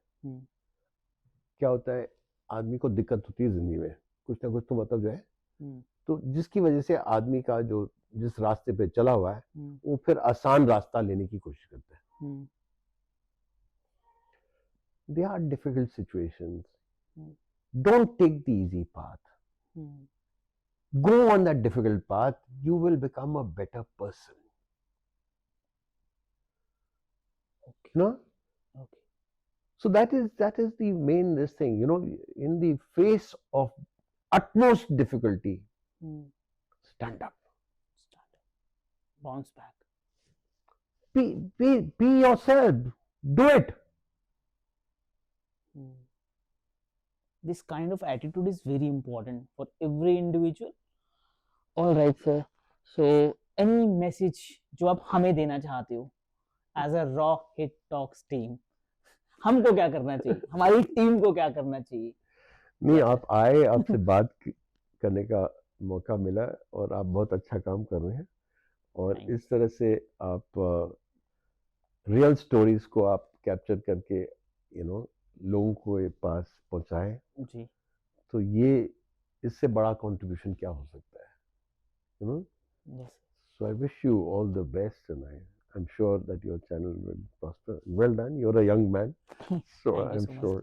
क्या होता है, आदमी को दिक्कत होती है जिंदगी में, कुछ ना कुछ तो मतलब जो है, तो जिसकी वजह से आदमी का जो जिस रास्ते पे चला हुआ है वो फिर आसान रास्ता लेने की कोशिश करता है। There are difficult situations. Don't take the easy path. Go on that difficult path. You will become a better person. Okay. No? Okay. So that is the main this thing. In the face of utmost difficulty, stand up. Stand up. Bounce back. Be yourself. Do it. This kind of attitude is very important for every individual. All right sir. So any message जो आप हमें देना चाहते हो as a raw hit talks team हमको क्या करना चाहिए, हमारी टीम को क्या करना चाहिए? नहीं, आप आए, आपसे करने का मौका मिला और आप बहुत अच्छा काम कर रहे हैं और Thank इस तरह से आप रियल स्टोरीज को आप कैप्चर करके लोगों को ये पास पहुंचाएं, जी तो ये इससे बड़ा कंट्रीब्यूशन क्या हो सकता है, you know yes so I wish you all the best and I am sure that your channel will prosper. Well done, you're a young man, so thank you I'm so much, sure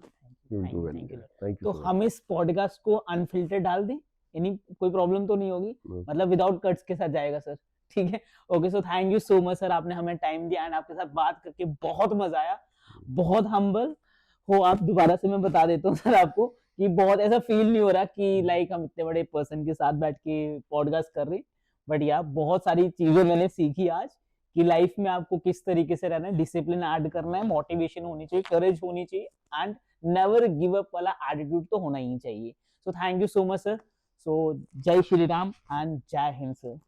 you'll thank do you well. Thank you. Thank you तो so much. हम इस podcast को unfilter डाल दें, यानी कोई problem तो नहीं होगी, No. मतलब विदाउट कट्स के साथ जाएगा सर? ठीक है, okay. So thank you so much sir, आपने हमें टाइम दिया एंड आपके साथ बात करके बहुत मजा आया, बहुत हम्बल हो आप। दोबारा से मैं बता देता हूँ सर आपको कि बहुत ऐसा फील नहीं हो रहा कि लाइक हम इतने बड़े पर्सन के साथ बैठ के पॉडकास्ट कर रहे हैं, बट यार बहुत सारी चीजें मैंने सीखी आज कि लाइफ में आपको किस तरीके से रहना है, डिसिप्लिन ऐड करना है, मोटिवेशन होनी चाहिए, करेज होनी चाहिए एंड नेवर गिव अप वाला एटीट्यूड तो होना ही चाहिए। So thank you so much sir. So जय श्री राम एंड जय हिंद सर।